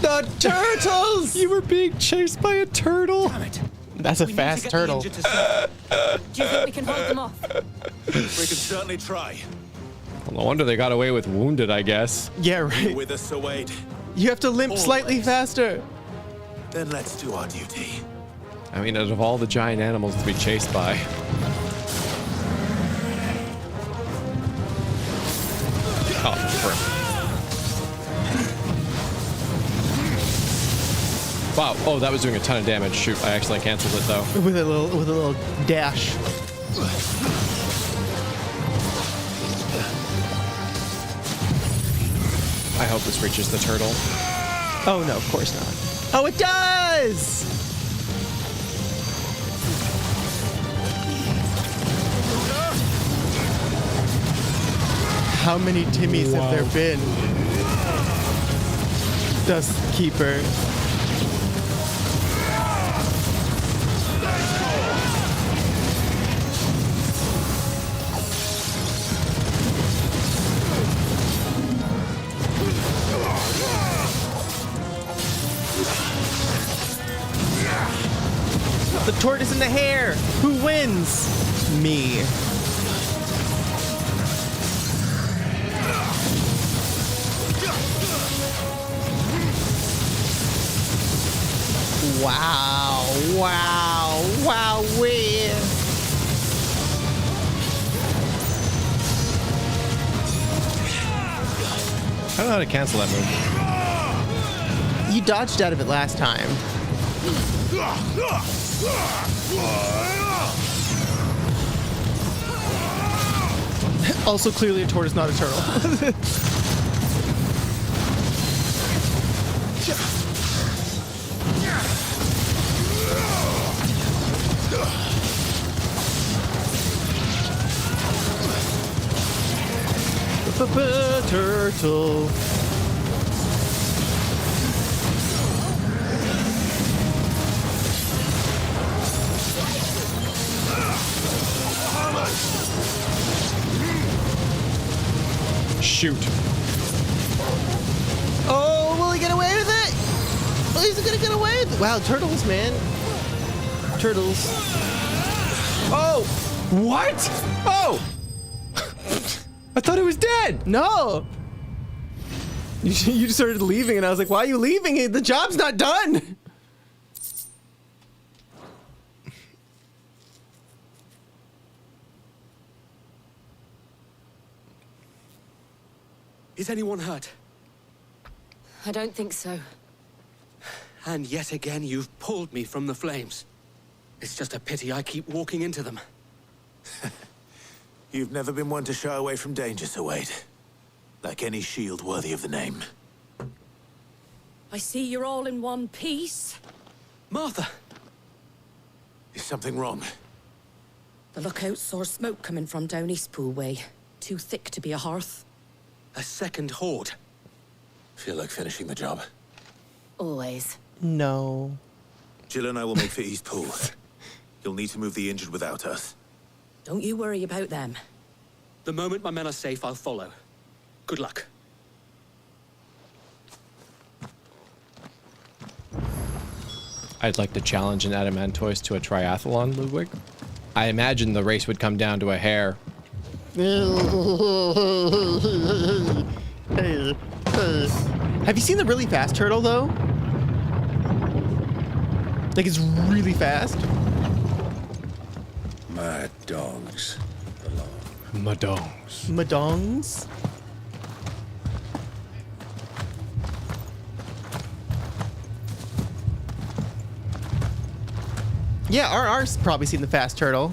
The turtles! You were being chased by a turtle. Damn it. That's a fast turtle. Do you think we can hold them off? We can certainly try. Well, no wonder they got away with wounded, I guess. Yeah, You're right. with us, Sir Wade. You have to limp slightly faster. Then let's do our duty. I mean, out of all the giant animals to be chased by... Oh, frick. Wow. Oh, that was doing a ton of damage. Shoot, I accidentally canceled it though. With a little dash. I hope this reaches the turtle. Oh no, of course not. Oh, it does! How many Timmies have there been? Dustkeeper. The tortoise and the hare. Who wins? Me. Wow. Wow. Wowee. I don't know how to cancel that move. You dodged out of it last time. Also, clearly a tortoise, not a turtle. Turtle. Shoot. Oh, will he get away with it? Oh, he's gonna get away with it. Wow, turtles, man. Turtles. Oh! What? Oh! I thought it was dead. No. You just started leaving, and I was like, why are you leaving? The job's not done. Is anyone hurt? I don't think so. And yet again, you've pulled me from the flames. It's just a pity I keep walking into them. You've never been one to shy away from danger, Sir Wade. Like any shield worthy of the name. I see you're all in one piece. Martha! Is something wrong? The lookout saw smoke coming from down Eastpool way. Too thick to be a hearth. A second horde. Feel like finishing the job. Always. No. Jill and I will make for Eastpool. You'll need to move the injured without us. Don't you worry about them. The moment my men are safe, I'll follow. Good luck. I'd like to challenge an Adamantoise to a triathlon, Ludwig. I imagine the race would come down to a hair. Have you seen the really fast turtle, though? Like, it's really fast. My dogs belong. Madongs. Madongs? Yeah, RR's probably seen the fast turtle.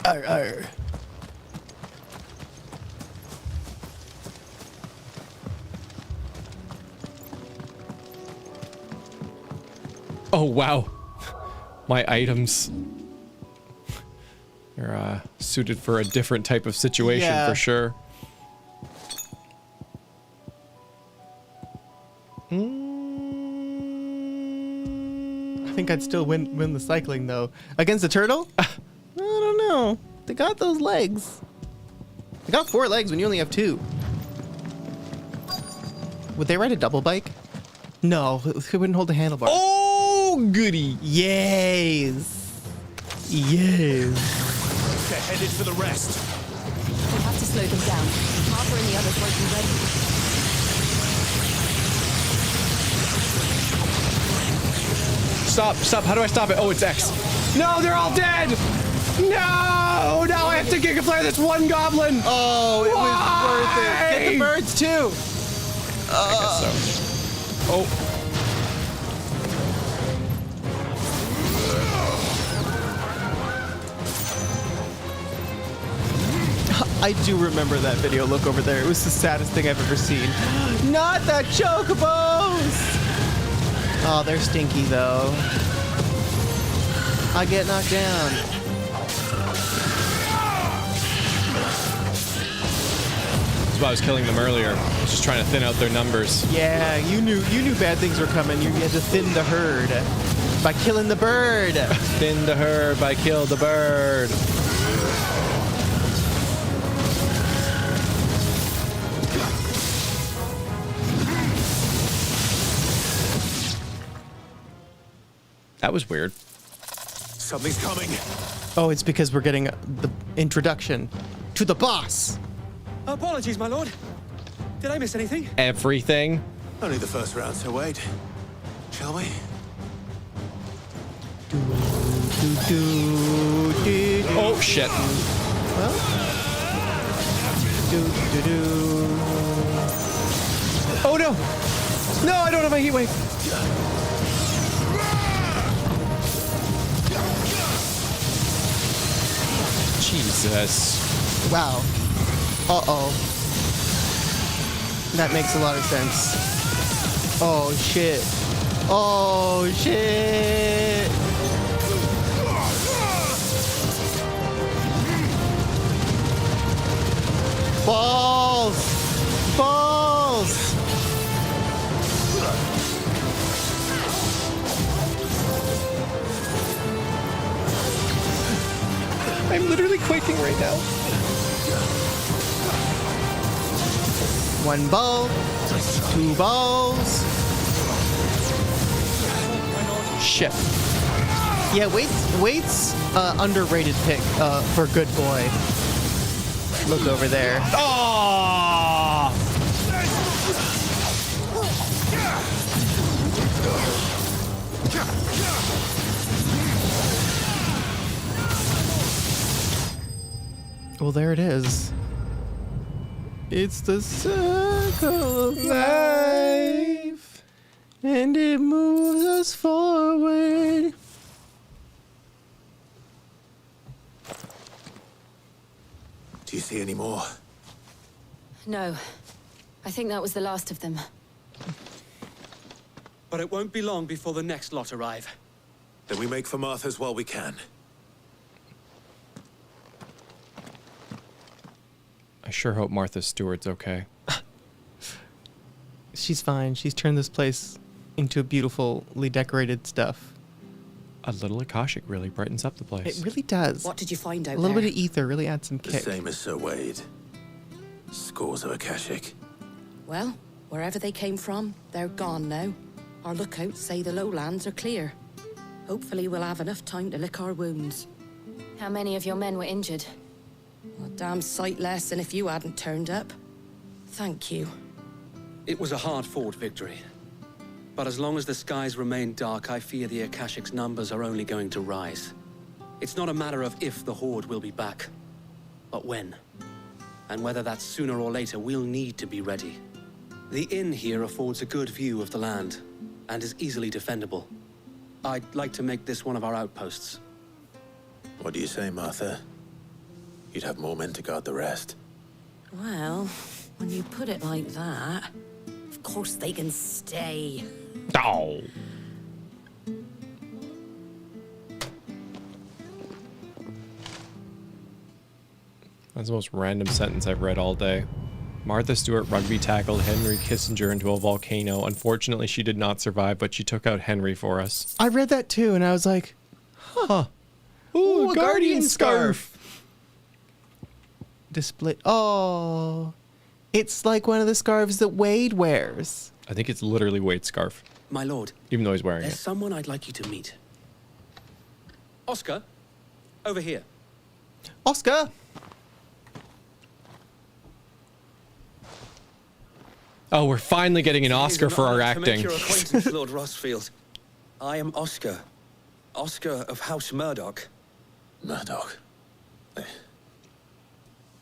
Arr. Oh, wow. My items. They're suited for a different type of situation for sure. I think I'd still win the cycling, though. Against the turtle? I don't know. They got those legs. They got 4 legs when you only have 2. Would they ride a double bike? No, they wouldn't hold the handlebar. Oh, goody. Yes. Yes. They're headed for the rest. We'll have to slow them down. Martha and the others won't be ready. Stop. How do I stop it? Oh, it's X. No, they're all dead. No, now I have to Giga Flare this one goblin. Oh, it was worth it. Get the birds, too. I guess so. Oh. I do remember that video. Look over there. It was the saddest thing I've ever seen. Not the chocobos! Oh, they're stinky, though. I get knocked down. That's why I was killing them earlier. I was just trying to thin out their numbers. Yeah, you knew bad things were coming. You had to thin the herd by killing the bird. Thin the herd by kill the bird. That was weird. Something's coming. Oh, it's because we're getting the introduction to the boss. Apologies, my lord. Did I miss anything? Everything. Only the first round, Sir Wade. Shall we? Oh, shit. Well. Oh, no. No, I don't have a heat wave. Jesus. Wow. Uh-oh. That makes a lot of sense. Oh, shit. Oh, shit. Balls. Balls. I'm literally quaking right now. 1 ball. 2 balls. Shit. Yeah, Wade's underrated pick for good boy. Look over there. Oh! Well, there it is. It's the circle of life, and it moves us forward. Do you see any more? No. I think that was the last of them. But it won't be long before the next lot arrive. Then we make for Martha's while we can. I sure hope Martha Stewart's okay. She's fine. She's turned this place into a beautifully decorated stuff. A little Akashic really brightens up the place. It really does. What did you find out A little there? bit of ether really adds some The kick. same as Sir Wade. Scores of Akashic. Well, wherever they came from, they're gone now. Our lookouts say the lowlands are clear. Hopefully we'll have enough time to lick our wounds. How many of your men were injured? A damn sight less than if you hadn't turned up. Thank you. It was a hard-fought victory. But as long as the skies remain dark, I fear the Akashic's numbers are only going to rise. It's not a matter of if the Horde will be back, but when. And whether that's sooner or later, we'll need to be ready. The inn here affords a good view of the land, and is easily defendable. I'd like to make this one of our outposts. What do you say, Martha? You'd have more men to guard the rest. Well, when you put it like that, of course they can stay. Oh. That's the most random sentence I've read all day. Martha Stewart rugby tackled Henry Kissinger into a volcano. Unfortunately, she did not survive, but she took out Henry for us. I read that too, and I was like, huh. Ooh, a Guardian scarf. Display. Oh. It's like one of the scarves that Wade wears. I think it's literally Wade's scarf. My lord. Even though he's wearing There's it. someone I'd like you to meet. Oscar, over here. Oscar! Oh, we're finally getting an Oscar for our To acting. make your acquaintance, Lord Rossfield. I am Oscar. Oscar of House Murdoch. Murdoch?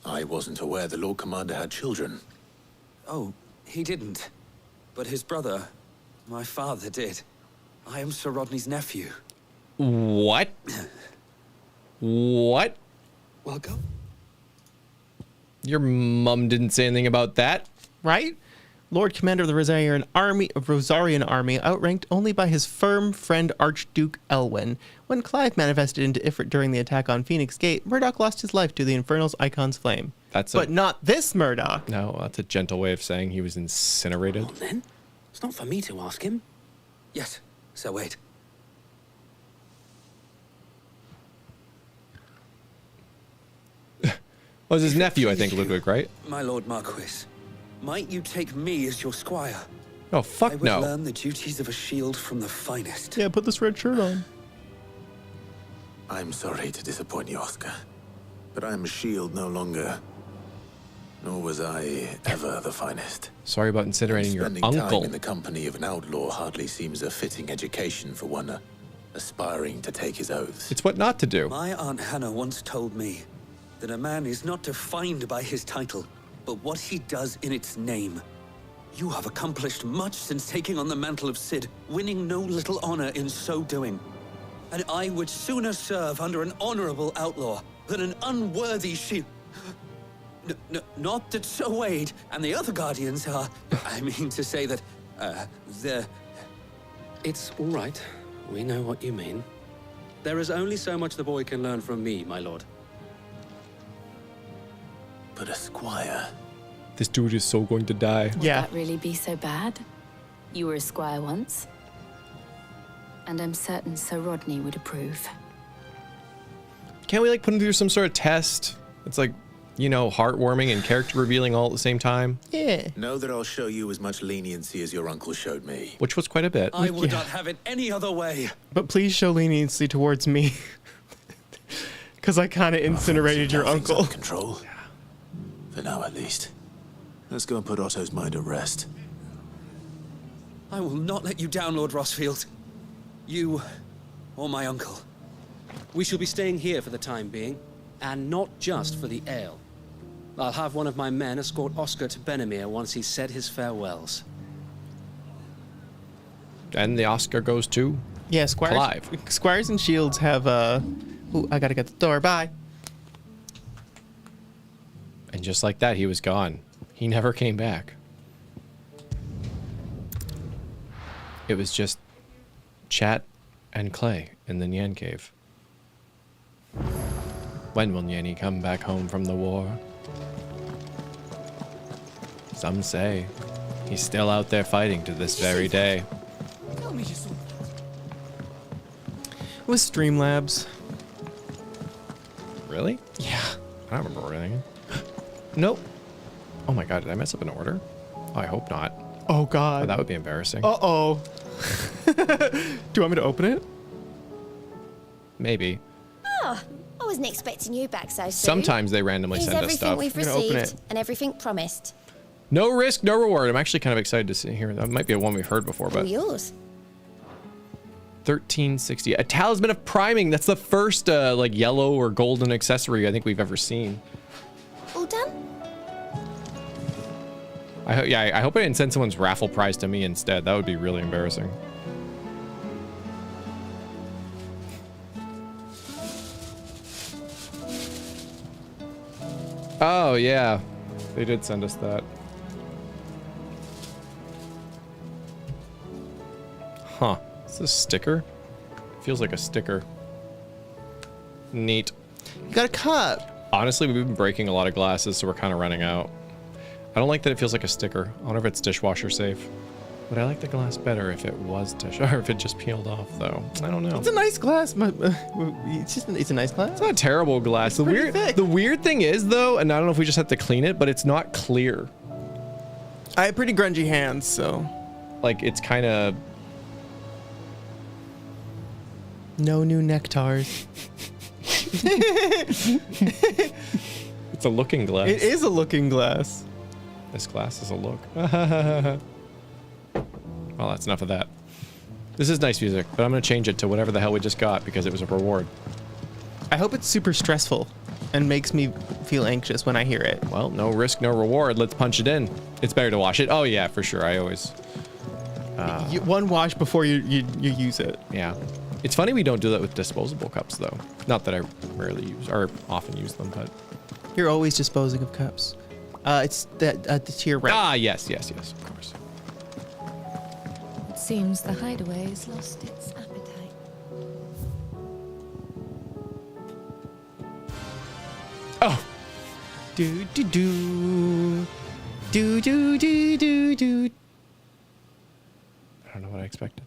I wasn't aware the Lord Commander had children. Oh, he didn't. But his brother, my father, did. I am Sir Rodney's nephew. What? What? Welcome. Your mum didn't say anything about that. Right? Lord Commander of the Rosarian Army, outranked only by his firm friend Archduke Elwyn. When Clive manifested into Ifrit during the attack on Phoenix Gate, Murdoch lost his life to the Infernal's Icon's flame. But not this Murdoch. No, that's a gentle way of saying he was incinerated. Well, then, it's not for me to ask him. Yes, Sir Wade. Was his nephew, I think, Ludwig, right? My Lord Marquis, might you take me as your squire? Oh, fuck I would no. learn the duties of a shield from the finest. Yeah, put this red shirt on. I'm sorry to disappoint you, Oscar. But I'm a shield no longer. Nor was I ever the finest. Sorry about incinerating your Spending uncle. time in the company of an outlaw hardly seems a fitting education for one aspiring to take his oaths. It's what not to do. My Aunt Hannah once told me that a man is not defined by his title, but what he does in its name. You have accomplished much since taking on the mantle of Cid, winning no little honor in so doing. And I would sooner serve under an honorable outlaw than an unworthy shield. Not that Sir Wade and the other Guardians are... I mean to say that, they're... It's all right. We know what you mean. There is only so much the boy can learn from me, my lord. But a squire... This dude is so going to die. Would that really be so bad? You were a squire once. And I'm certain Sir Rodney would approve. Can't we, like, put him through some sort of test? It's like, you know, heartwarming and character revealing all at the same time. Yeah. Know that I'll show you as much leniency as your uncle showed me. Which was quite a bit. I would not have it any other way. But please show leniency towards me. Because I kind of incinerated your uncle. Control. For now, at least. Let's go and put Otto's mind at rest. I will not let you down, Lord Rossfield. You or my uncle. We shall be staying here for the time being, and not just for the ale. I'll have one of my men escort Oscar to Benimir once he's said his farewells. And the Oscar goes to Yeah, Squires. Clive. Squires and Shields have Ooh, I gotta get the door. Bye. And just like that, he was gone. He never came back. It was just Chat and Clay in the NyanCave. When will Nyanny come back home from the war? Some say he's still out there fighting to this very day. Tell me you saw With Streamlabs. Really? Yeah. I don't remember anything. Nope. Oh my god, did I mess up an order? Oh, I hope not. Oh god. Oh, that would be embarrassing. Uh-oh. Do you want me to open it? Maybe. Oh, I wasn't expecting you back so soon. Sometimes they randomly Here's send us stuff. everything we've received and everything promised. No risk, no reward. I'm actually kind of excited to see here. That might be a one we've heard before, All but yours. 1360. A talisman of priming. That's the first like yellow or golden accessory I think we've ever seen. All done? I hope I didn't send someone's raffle prize to me instead. That would be really embarrassing. Oh yeah, they did send us that. Huh. Is this a sticker? Feels like a sticker. Neat. You got a cup. Honestly, we've been breaking a lot of glasses, so we're kind of running out. I don't like that it feels like a sticker. I wonder if it's dishwasher safe. Would I like the glass better if it was or if it just peeled off, though? I don't know. It's a nice glass. It's a nice glass. It's not a terrible glass. The weird thing is, though, and I don't know if we just have to clean it, but it's not clear. I have pretty grungy hands, so. Like, it's kind of... No new nectars. It's a looking glass. It is a looking glass. This glass is a look. Well, that's enough of that. This is nice music, but I'm going to change it to whatever the hell we just got because it was a reward. I hope it's super stressful and makes me feel anxious when I hear it. Well, no risk, no reward. Let's punch it in. It's better to wash it. Oh, yeah, for sure. I always... one wash before you use it. Yeah. It's funny we don't do that with disposable cups, though. Not that I rarely use or often use them, but... You're always disposing of cups. It's that to your right. Ah, yes, of course. It seems the hideaway has lost its appetite. Oh. Do do do. Do do do do do. I don't know what I expected.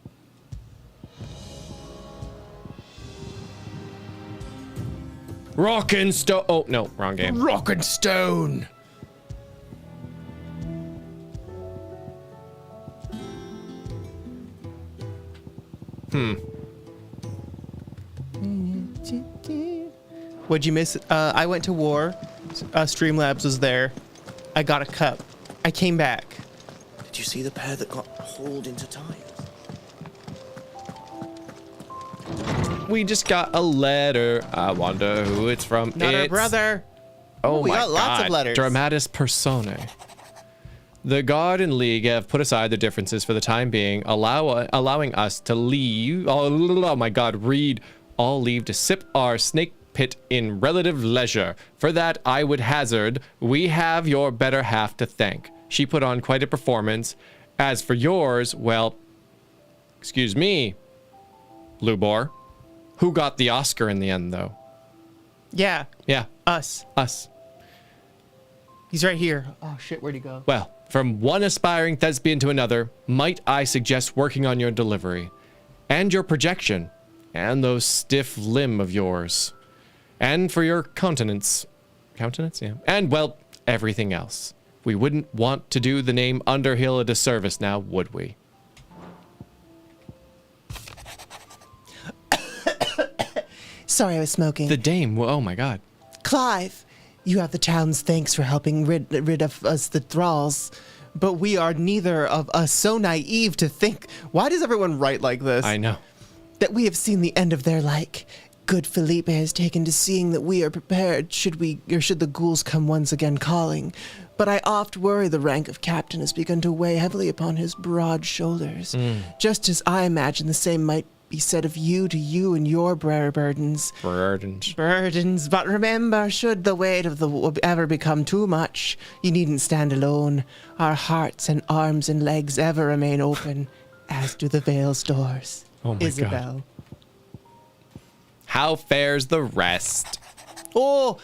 Rock and Stone. Oh, no, wrong game. Rock and Stone. What'd you miss? I went to war. Streamlabs was there. I got a cup. I came back. Did you see the pair that got hauled into tires? We just got a letter. I wonder who it's from. Not our brother. Oh we my got lots God. of letters. Dramatis Personae. The Guard and League have put aside their differences for the time being, allowing us to leave. Oh my God, read. All leave to sip our snake pit in relative leisure. For that, I would hazard, we have your better half to thank. She put on quite a performance. As for yours, well, excuse me, Lubor. Who got the Oscar in the end, though? Yeah. Yeah. Us. He's right here. Oh shit, where'd he go? Well, from one aspiring thespian to another, might I suggest working on your delivery, and your projection, and those stiff limb of yours, and for your countenance, Countenance, yeah. And, well, everything else. We wouldn't want to do the name Underhill a disservice now, would we? Sorry, I was smoking. The dame, oh my god. Clive, you have the town's thanks for helping rid of us the thralls. But we are neither of us so naive to think... Why does everyone write like this? I know. That we have seen the end of their like. Good Felipe has taken to seeing that we are prepared should the ghouls come once again calling. But I oft worry the rank of captain has begun to weigh heavily upon his broad shoulders. Just as I imagine the same might be said of you to you and your burdens. Burdens. But remember, should the weight of the ever become too much, you needn't stand alone. Our hearts and arms and legs ever remain open, as do the Vale's doors. Oh my Isabel. God. How fares the rest? Oh,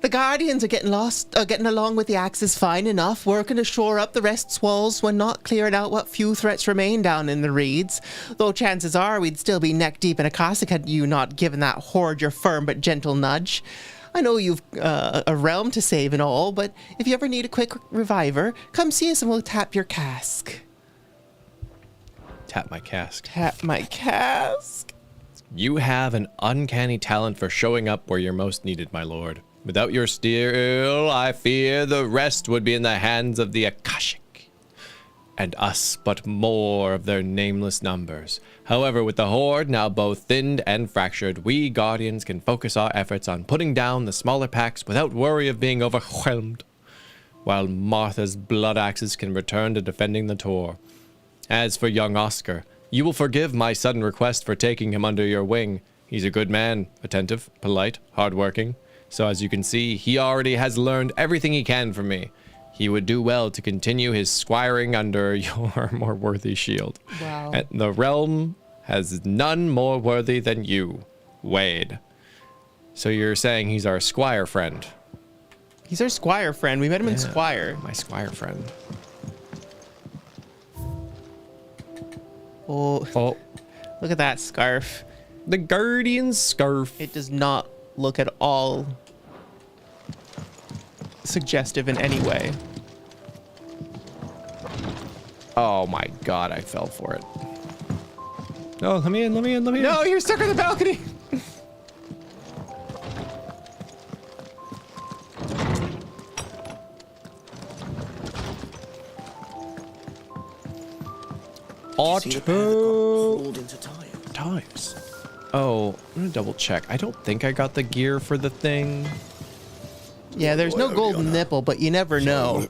the Guardians are getting along with the Axis fine enough, working to shore up the rest's walls when not clearing out what few threats remain down in the reeds. Though chances are we'd still be neck deep in Akashic had you not given that horde your firm but gentle nudge. I know you've a realm to save and all, but if you ever need a quick reviver, come see us and we'll tap your cask. Tap my cask. Tap my cask. You have an uncanny talent for showing up where you're most needed, my lord. Without your steel, I fear the rest would be in the hands of the Akashic, and us but more of their nameless numbers. However, with the horde now both thinned and fractured, we Guardians can focus our efforts on putting down the smaller packs without worry of being overwhelmed, while Martha's blood axes can return to defending the Tor. As for young Oscar, you will forgive my sudden request for taking him under your wing. He's a good man, attentive, polite, hardworking. So as you can see, he already has learned everything he can from me. He would do well to continue his squiring under your more worthy shield. Wow. And the realm has none more worthy than you, Wade. So you're saying he's our squire friend? He's our squire friend. We met him in Squire. My squire friend. Oh, look at that scarf. The Guardian's scarf. It does not look at all suggestive in any way. Oh my god, I fell for it. No, let me in. No, you're stuck on the balcony. Tires. Oh, I'm gonna double check. I don't think I got the gear for the thing. Yeah, there's no golden nipple, but you never know.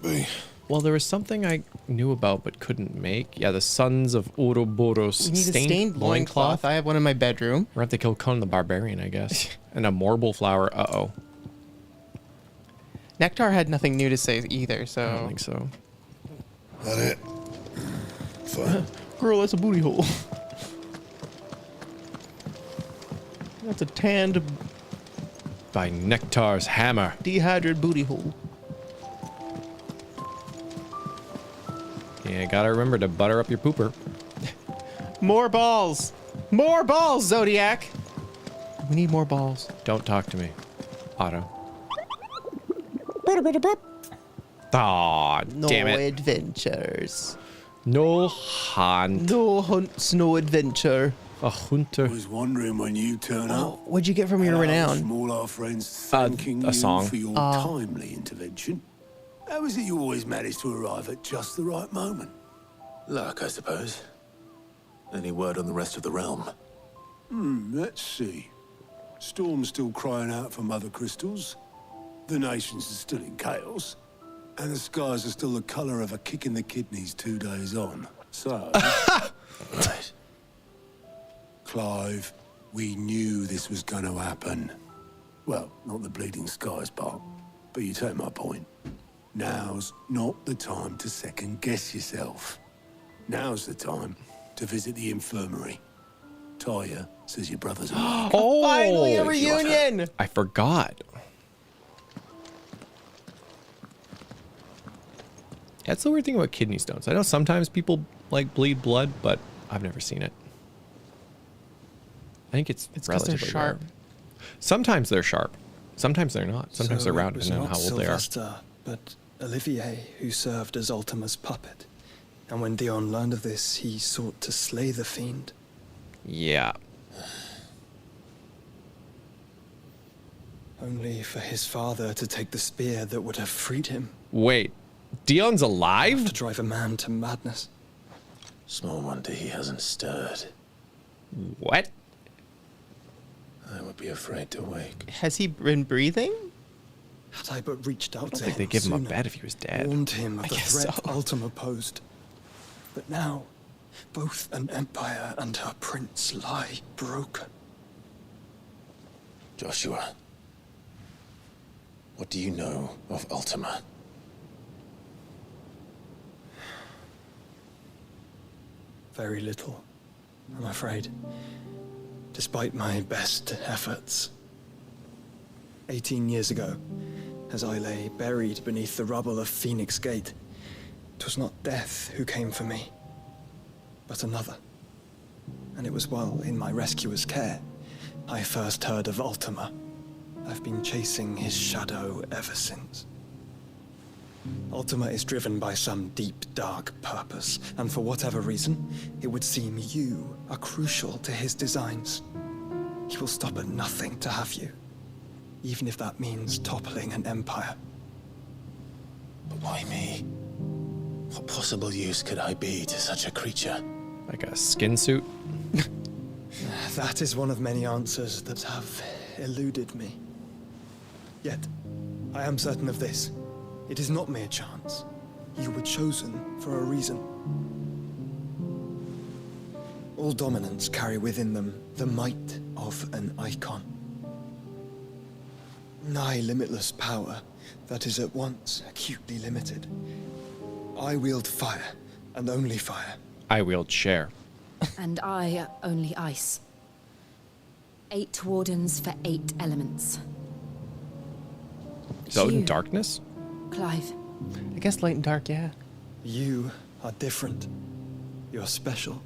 Well, there was something I knew about but couldn't make. Yeah, the Sons of Ouroboros. You need a stained loincloth. I have one in my bedroom. We're gonna have to kill Conan the Barbarian, I guess. And a marble flower. Uh-oh. Nectar had nothing new to say either, so... I don't think so. That it? Fine. Girl, that's a booty hole. That's a tanned... By Nectar's hammer. Dehydrated booty hole. Yeah, gotta remember to butter up your pooper. More balls! More balls, Zodiac! We need more balls. Don't talk to me. Otto. Aw, no damn it. Adventures. No hunt. No hunts, no adventure. A hunter. I was wondering when you turn up. What'd you get from your renown? From all our friends thanking a song. you for your timely intervention. How is it you always manage to arrive at just the right moment? Luck, I suppose. Any word on the rest of the realm? Let's see. Storm's still crying out for mother crystals. The nations are still in chaos. And the skies are still the colour of a kick in the kidneys 2 days on. So... Right. Clive, we knew this was going to happen. Well, not the bleeding skies part, but you take my point. Now's not the time to second-guess yourself. Now's the time to visit the infirmary. Talia says your brother's alive. Oh, finally a reunion! I forgot. That's the weird thing about kidney stones. I know sometimes people like bleed blood, but I've never seen it. I think it's because they're relatively sharp. rare. Sometimes they're sharp. Sometimes they're not. Sometimes they're round depending on how old they are. Sylvester, but Olivier who served as Ultima's puppet. And when Dion learned of this, he sought to slay the fiend. Yeah. Only for his father to take the spear that would have freed him. Wait, Dion's alive? To drive a man to madness. Small wonder he hasn't stirred. What? I would be afraid to wake. Has he been breathing? Had I but reached out to I him think they give him a sooner, bed if he was dead. warned him of I the guess threat so. Ultima posed. But now, both an empire and her prince lie broken. Joshua, what do you know of Ultima? Very little, I'm afraid. Despite my best efforts. 18 years ago, as I lay buried beneath the rubble of Phoenix Gate, 'twas not death who came for me, but another. And it was while in my rescuer's care, I first heard of Ultima. I've been chasing his shadow ever since. Ultima is driven by some deep, dark purpose, and for whatever reason, it would seem you are crucial to his designs. He will stop at nothing to have you, even if that means toppling an empire. But why me? What possible use could I be to such a creature? Like a skin suit? That is one of many answers that have eluded me. Yet, I am certain of this. It is not mere chance. You were chosen for a reason. All dominants carry within them the might of an icon. Nigh limitless power that is at once acutely limited. I wield fire, and only fire. I wield share. And I only ice. 8 wardens for 8 elements. Is that in darkness? Clive. I guess light and dark, yeah. You are different. You're special.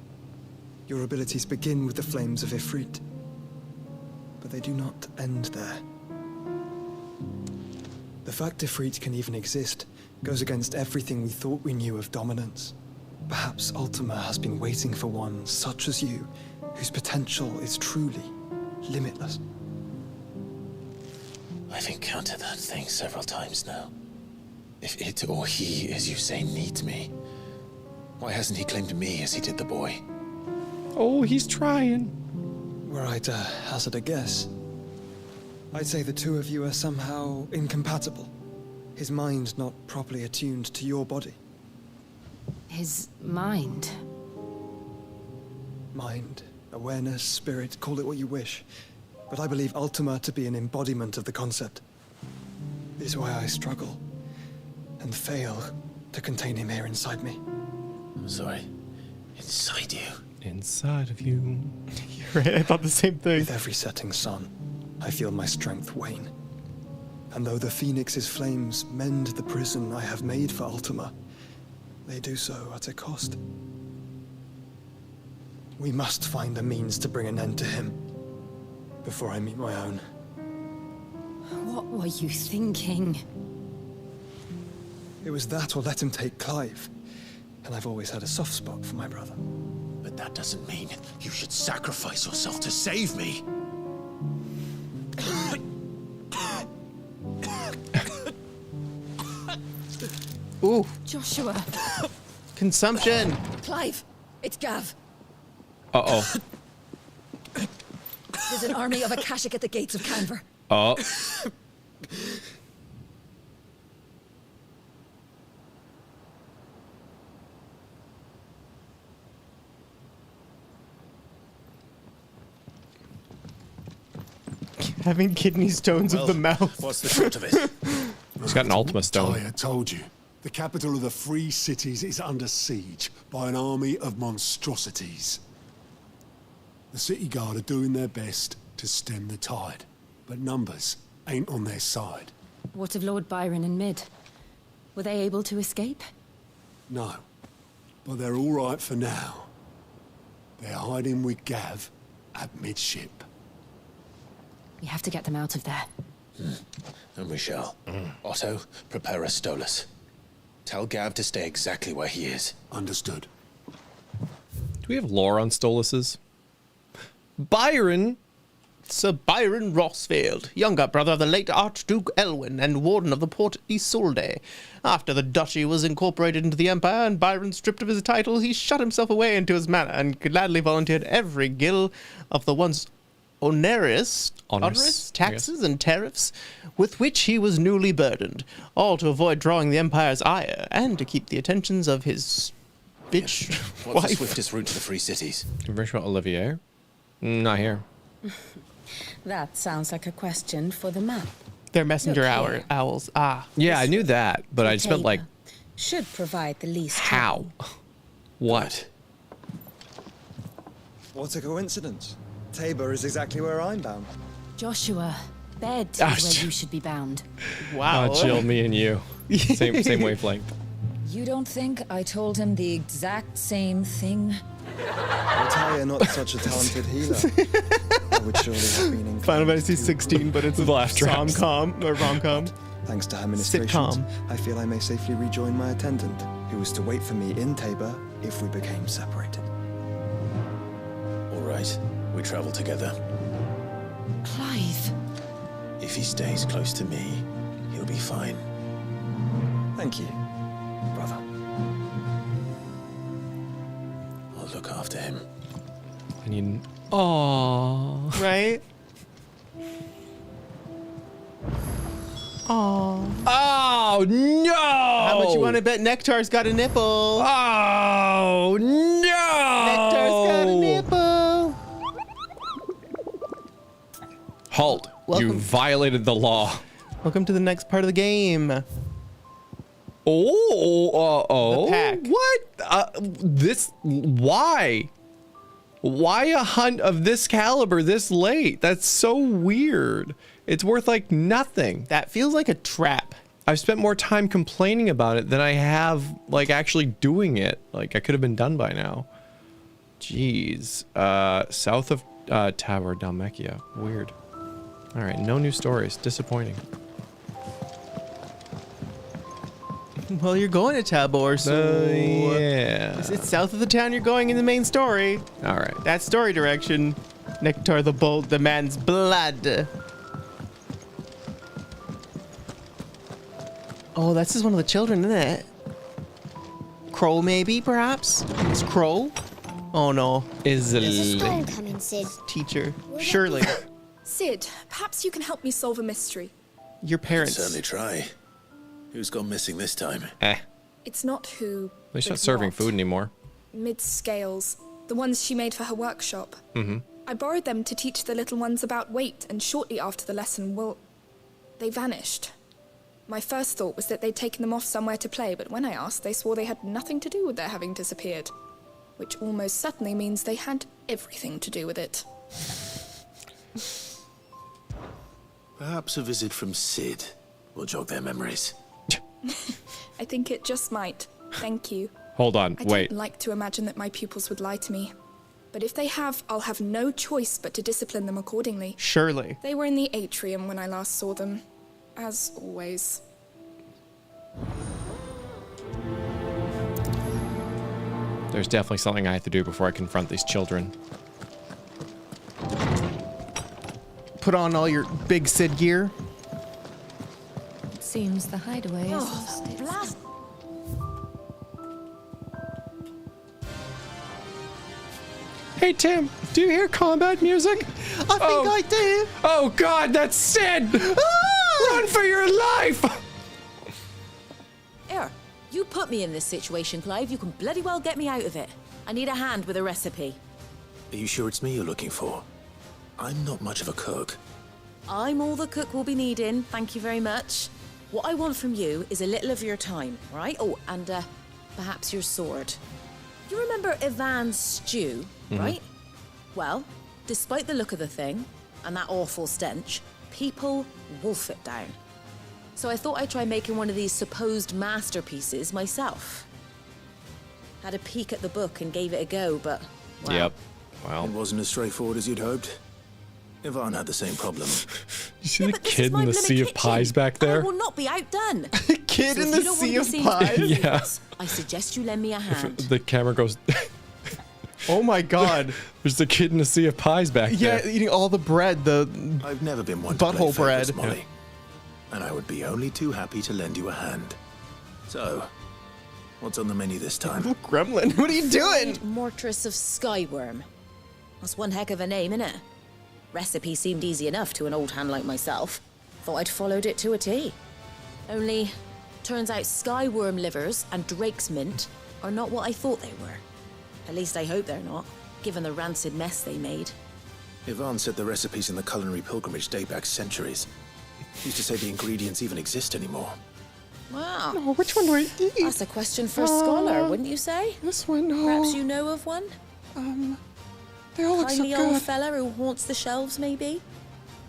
Your abilities begin with the flames of Ifrit. But they do not end there. The fact Ifrit can even exist goes against everything we thought we knew of dominance. Perhaps Ultima has been waiting for one such as you, whose potential is truly limitless. I've encountered that thing several times now. If it or he, as you say, needs me, why hasn't he claimed me as he did the boy? Oh, he's trying. Were I to hazard a guess, I'd say the two of you are somehow incompatible. His mind not properly attuned to your body. His mind. Mind, awareness, spirit, call it what you wish. But I believe Ultima to be an embodiment of the concept. It is why I struggle and fail to contain him here inside me. I'm sorry. Inside you? Inside of you. You're right, I thought the same thing. With every setting sun, I feel my strength wane. And though the Phoenix's flames mend the prison I have made for Ultima, they do so at a cost. We must find a means to bring an end to him before I meet my own. What were you thinking? It was that or let him take Clive. And I've always had a soft spot for my brother. But that doesn't mean you should sacrifice yourself to save me. Ooh. Joshua. Consumption. Clive, it's Gav. Uh-oh. There's an army of Akashic at the gates of Canver. Oh. Having kidney stones of the mouth. What's the short of it? He's got an Ultima stone. I told you. The capital of the Free Cities is under siege by an army of monstrosities. The city guard are doing their best to stem the tide, but numbers ain't on their side. What of Lord Byron and Mid? Were they able to escape? No, but they're all right for now. They're hiding with Gav at midship. We have to get them out of there. And we shall. Otto, prepare a Stolas. Tell Gav to stay exactly where he is. Understood. Do we have lore on Stolases? Byron. Sir Byron Rossfield, younger brother of the late Archduke Elwin and warden of the Port Isolde. After the duchy was incorporated into the empire and Byron stripped of his title, he shut himself away into his manor and gladly volunteered every gill of the once onerous taxes and tariffs with which he was newly burdened, all to avoid drawing the empire's ire and to keep the attentions of his bitch What's the wife. swiftest route to the Free Cities? Conversation about Olivier? Not here. That sounds like a question for the map. They're messenger Look here. owls. Ah. Yeah, I knew that, but I just meant like, Should provide the least. how? What? What a coincidence. Tabor is exactly where I'm bound. Joshua, bed is Ah, where you should be bound. Wow. Oh, chill, me and you. Same wavelength. You don't think I told him the exact same thing? Talia not such a talented healer. I would surely have been inclined Final Fantasy to 16, but it's a Laugh traps. rom-com or rom-com. Thanks to her ministrations, Sitcom. I feel I may safely rejoin my attendant, who was to wait for me in Tabor if we became separated. All right, we travel together. Clive. If he stays close to me, he'll be fine. Thank you, brother. I'll look after him. And you. Aww. Right? Aww. Oh no! How much you want to bet Nectar's got a nipple? Oh no! Nectar's got a nipple. Halt! Welcome. You violated the law. Welcome to the next part of the game. Oh, The pack. What? This? Why? Why a hunt of this caliber this late? That's so weird. It's worth like nothing. That feels like a trap. I've spent more time complaining about it than I have like actually doing it. Like I could have been done by now. Jeez. South of Tabor, Dalmekia. Weird. All right, no new stories. Disappointing. Well, you're going to Tabor, so yeah. It's south of the town you're going in the main story. All right. That story direction. Nectar the Bold, the man's blood. Oh, that's just one of the children, isn't it? Crow, maybe, perhaps? It's Crow? Oh, no. Is There's a storm coming, Sid. Teacher. Surely. Sid, perhaps you can help me solve a mystery. Your parents. Certainly try. Who's gone missing this time? It's not who. At least but not serving what. food anymore. Mid-scales. The ones she made for her workshop. Mm-hmm. I borrowed them to teach the little ones about weight, and shortly after the lesson, well, they vanished. My first thought was that they'd taken them off somewhere to play, but when I asked, they swore they had nothing to do with their having disappeared. Which almost certainly means they had everything to do with it. Perhaps a visit from Sid will jog their memories. I think it just might. Thank you. Hold on, I wait. don't like to imagine that my pupils would lie to me. But if they have, I'll have no choice but to discipline them accordingly. Surely. They were in the atrium when I last saw them. As always. There's definitely something I have to do before I confront these children. Put on all your big Sid gear. It seems the hideaway is lost its... Blast. Hey Tim, do you hear combat music? I think I do. Oh God, that's Sid! Run for your life! Here, you put me in this situation, Clive. You can bloody well get me out of it. I need a hand with a recipe. Are you sure it's me you're looking for? I'm not much of a cook. I'm all the cook will be needing, thank you very much. What I want from you is a little of your time, right? Oh, and perhaps your sword. You remember Ivan's stew, right? Well, despite the look of the thing, and that awful stench, people wolf it down. So I thought I'd try making one of these supposed masterpieces myself. Had a peek at the book and gave it a go, but... Well, Yep. Well, it wasn't as straightforward as you'd hoped. Yvonne had the same problem. You see the kid in the sea of pies back there? I will not be outdone. Kid in the sea of pies? Yeah. I suggest you lend me a hand. The camera goes... Oh my god. There's the kid in the sea of pies back there. Yeah, eating all the bread, I've never been one to play butthole bread. favorites, Molly. And I would be only too happy to lend you a hand. So, what's on the menu this time? Gremlin, what are you doing? Mortress of Skyworm. That's one heck of a name, innit? Recipe seemed easy enough to an old hand like myself. Thought I'd followed it to a T. Only, turns out Skyworm livers and Drake's mint are not what I thought they were. At least I hope they're not, given the rancid mess they made. Yvonne said the recipes in the culinary pilgrimage date back centuries. Used to say the ingredients even exist anymore. Wow. Oh, which one do I eat? That's a question for a scholar, wouldn't you say? This one, no. Perhaps you know of one? They all look so Kindly old good. fella who haunts the shelves, maybe?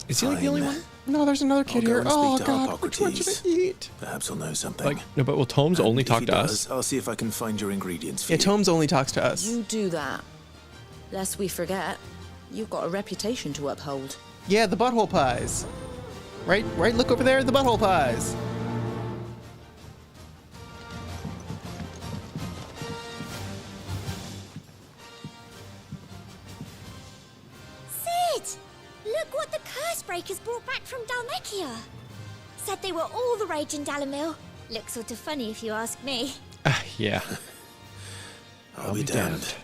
Is he like the only one? No, there's another kid here. Oh god, which one should I eat? Perhaps he'll know something. Like, no, but will Tomes only talk to us? I'll see if I can find your ingredients for Yeah, you. Tomes only talks to us. You do that. Lest we forget, you've got a reputation to uphold. Yeah, the butthole pies. Right, look over there, the butthole pies. Sid! Look what the curse breakers brought back from Dalmekia. Said they were all the rage in Dalimil. Looks sort of funny if you ask me. Yeah. I'll be damned.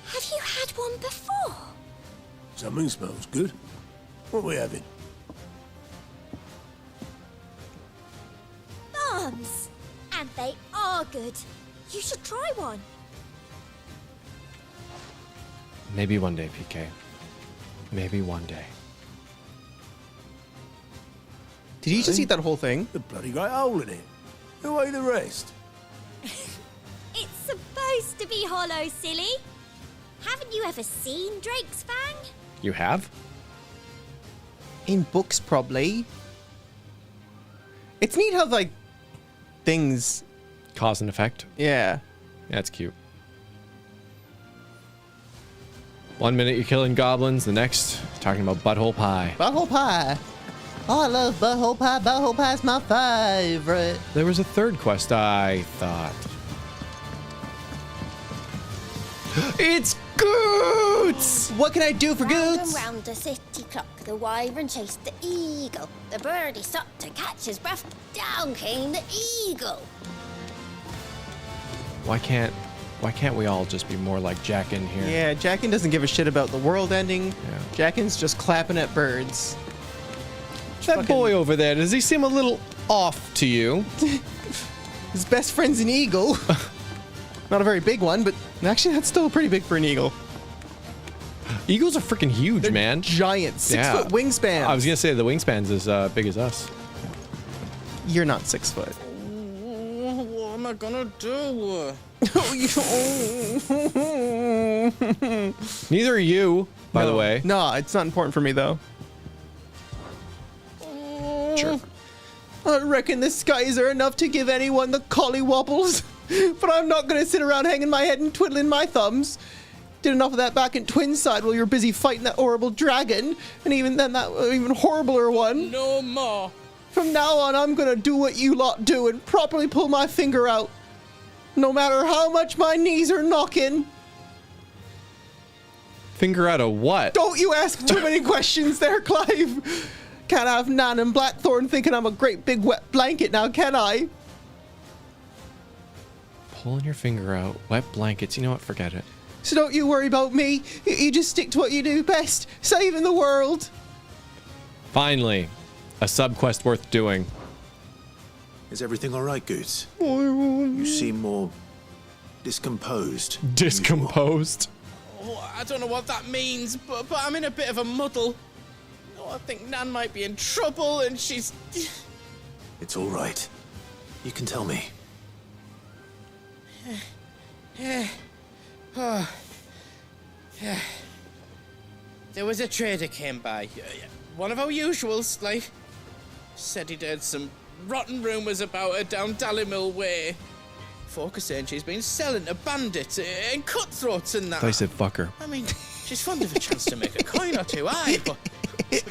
Have you had one before? Something smells good. What are we having? Bombs! And they are good. You should try one. Maybe one day, PK. Maybe one day. Did you just eat that whole thing? The bloody great hole in it. Who ate the rest? It's supposed to be hollow, silly. Haven't you ever seen Drake's Fang? You have? In books, probably. It's neat how, like, things... Cause and effect? Yeah. That's cute. 1 minute you're killing goblins, the next talking about butthole pie. Butthole pie. Oh, I love butthole pie. Butthole pie's my favorite. There was a third quest, I thought. It's Goots! What can I do for Round Goots? and round the city clock, the wyvern chased the eagle. The birdie stopped to catch his breath. Down came the eagle. Why can't we all just be more like Jackin here? Yeah, Jackin doesn't give a shit about the world ending. Yeah. Jackin's just clapping at birds. That boy over there, does he seem a little off to you? His best friend's an eagle. Not a very big one, but actually that's still pretty big for an eagle. Eagles are freaking huge, They're man. Giant. 6 foot wingspan. I was gonna say the wingspan's as big as us. You're not 6 foot. What am I gonna do? Neither are you, by the way. No, it's not important for me though. Sure. I reckon the skies are enough to give anyone the collywobbles. But I'm not gonna sit around hanging my head and twiddling my thumbs. Did enough of that back in Twinside while you were busy fighting that horrible dragon, and even then that even horribler one. No more. From now on, I'm gonna do what you lot do and properly pull my finger out, no matter how much my knees are knocking. Finger out of what? Don't you ask too many questions there, Clive. Can't have Nan and Blackthorn thinking I'm a great big wet blanket now, can I? Pulling your finger out. Wet blankets. You know what? Forget it. So don't you worry about me. You just stick to what you do best, saving the world. Finally, a sub-quest worth doing. Is everything all right, Goots? You seem more discomposed. Discomposed? Oh, I don't know what that means, but I'm in a bit of a muddle. Oh, I think Nan might be in trouble, and she's... It's all right. You can tell me. There was a trader came by. One of our usuals, like. Said he'd heard some rotten rumours about her down Dalimil way. Folk are saying she's been selling to bandits and cutthroats and that. I said fucker. I mean, She's fond of a chance to make a coin or two, aye, but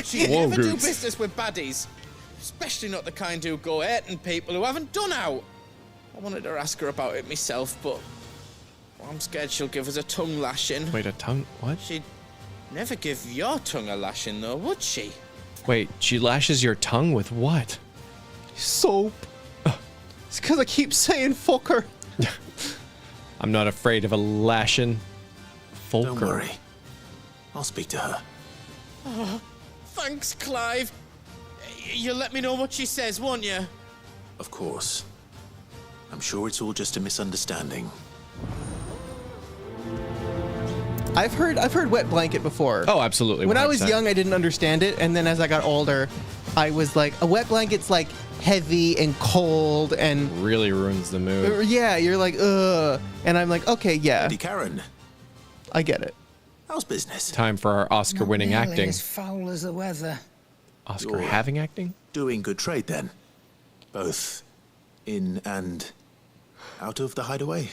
she Whoa, never do Goots. business with baddies. Especially not the kind who go hurting people who haven't done out. I wanted to ask her about it myself, but I'm scared she'll give us a tongue lashing. Wait, a tongue? What? She'd never give your tongue a lashing, though, would she? Wait, she lashes your tongue with what? Soap. It's because I keep saying fuck her. I'm not afraid of a lashing. Folker. Don't worry. I'll speak to her. Oh, thanks, Clive. You'll let me know what she says, won't you? Of course. I'm sure it's all just a misunderstanding. I've heard wet blanket before. Oh, absolutely. When I was 100%. young, I didn't understand it, and then as I got older, I was like, a wet blanket's like heavy and cold and really ruins the mood. Yeah, you're like, ugh, and I'm like, okay, yeah. Lady Karen, I get it. how's business? Time for our Oscar-winning Not nearly acting. as foul as the weather. Oscar having acting? Doing good trade then, both in and out of the hideaway.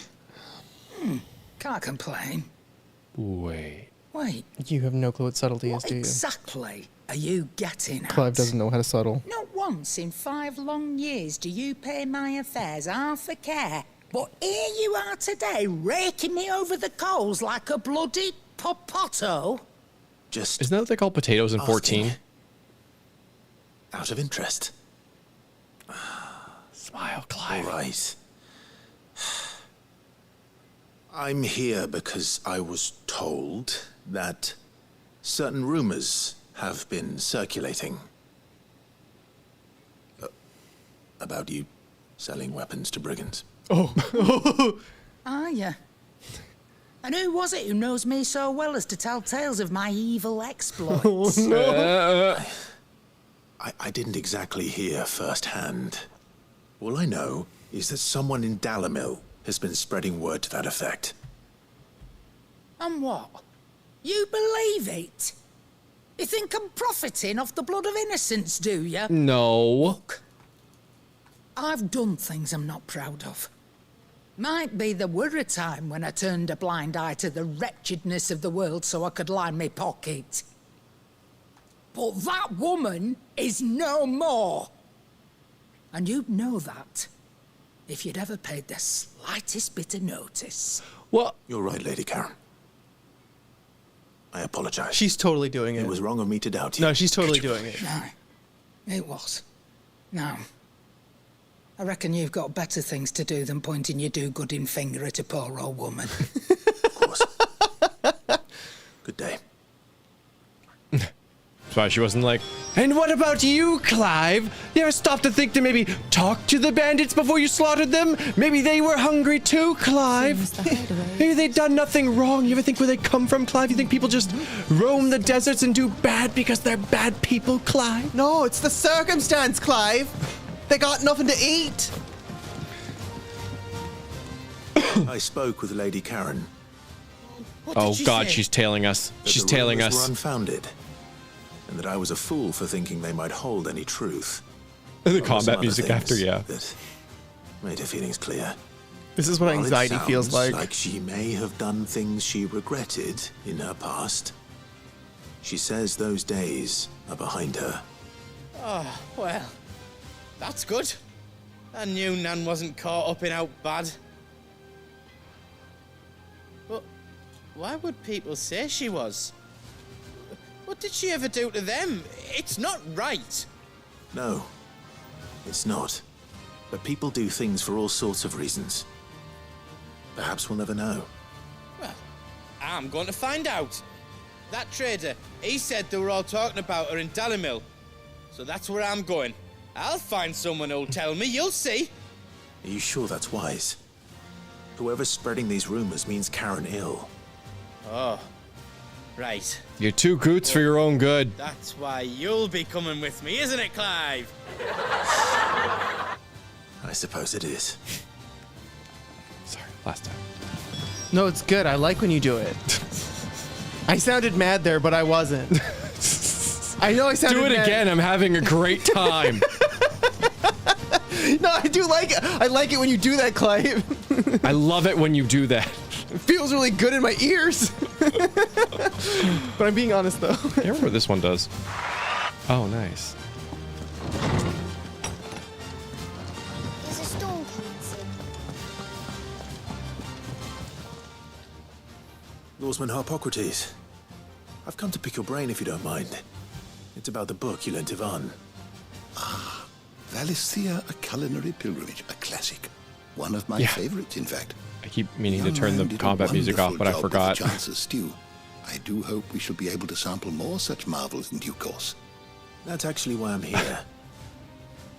Can't complain. Wait. Wait, You have no clue what subtlety is, what do you? exactly are you getting at? Clive doesn't know how to subtle. Not once in 5 long years do you pay my affairs half a care. But here you are today, raking me over the coals like a bloody popoto. Just Isn't that what they call potatoes in 14? out of interest. Smile, Clive. All right. I'm here because I was told that certain rumors have been circulating about you selling weapons to brigands. Are you? And who was it who knows me so well as to tell tales of my evil exploits? I didn't exactly hear firsthand. All I know is that someone in Dalimil has been spreading word to that effect. And what? You believe it? You think I'm profiting off the blood of innocents, do you? No. I've done things I'm not proud of. Might be there were a time when I turned a blind eye to the wretchedness of the world so I could line my pocket. But that woman is no more. And you'd know that if you'd ever paid the slightest bit of notice. What? You're right, Lady Karen. I apologize. She's totally doing it. It was wrong of me to doubt you. No, she's totally doing it. No, it was. No. I reckon you've got better things to do than pointing your do-gooding finger at a poor old woman. Good day. That's why she wasn't like, and what about you, Clive? You ever stop to think to maybe talk to the bandits before you slaughtered them? Maybe they were hungry too, Clive. Maybe they'd done nothing wrong. You ever think where they come from, Clive? You think people just roam the deserts and do bad because they're bad people, Clive? No, it's the circumstance, Clive. They got nothing to eat. I spoke with Lady Karen. Oh God, she's tailing us. She's tailing Were us. unfounded, and that I was a fool for thinking they might hold any truth. The There were some combat other music things after, yeah. That made her feelings clear. This is what While it anxiety feels sounds like. she may have done things she regretted in her past. She says those days are behind her. Oh, well, that's good. I knew Nan wasn't caught up in out bad. But why would people say she was? What did she ever do to them? It's not right. No, it's not. But people do things for all sorts of reasons. Perhaps we'll never know. Well, I'm going to find out. That trader, he said they were all talking about her in Dalimil. So that's where I'm going. I'll find someone who'll tell me, you'll see. Are you sure that's wise? Whoever's spreading these rumors means Karen ill. Oh, right. You're too goots for your own good. That's why you'll be coming with me, isn't it, Clive? I suppose it is. Sorry, last time. No, it's good. I like when you do it. I sounded mad there, but I wasn't. I know I sounded Do it mad. again. I'm having a great time. No, I do like it. I like it when you do that, Clive. I love it when you do that. It feels really good in my ears. But I'm being honest, though. I can't remember what this one does. Oh, nice. There's a storm coming soon. Norseman Harpocrates. I've come to pick your brain if you don't mind. It's about the book you lent Ivan. Ah, Valisthea, A Culinary Pilgrimage, a classic. One of my favorites, in fact. I keep meaning to turn the combat music off, but I forgot. Chance's stew. I do hope we shall be able to sample more such marvels in due course. That's actually why I'm here.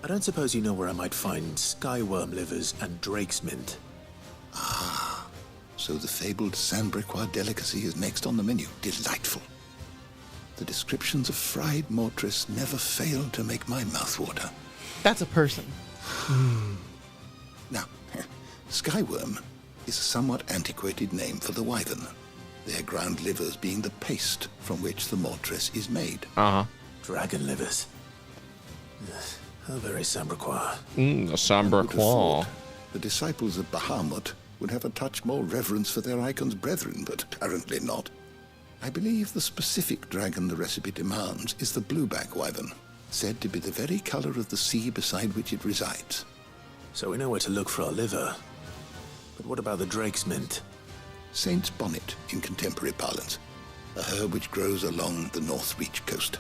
I don't suppose you know where I might find skyworm livers and drake's mint. Ah, so the fabled Sandbrequois delicacy is next on the menu. Delightful. The descriptions of fried mortress never fail to make my mouth water. That's a person. Now, skyworm is a somewhat antiquated name for the wyvern, their ground livers being the paste from which the mortress is made. Dragon livers. How very Sandbrequois. The Sandbrequois. The disciples of Bahamut would have a touch more reverence for their icon's brethren, but apparently not. I believe the specific dragon the recipe demands is the blueback wyvern, said to be the very color of the sea beside which it resides. So we know where to look for our liver. But what about the drake's mint? Saint's bonnet in contemporary parlance, a herb which grows along the North Reach coast.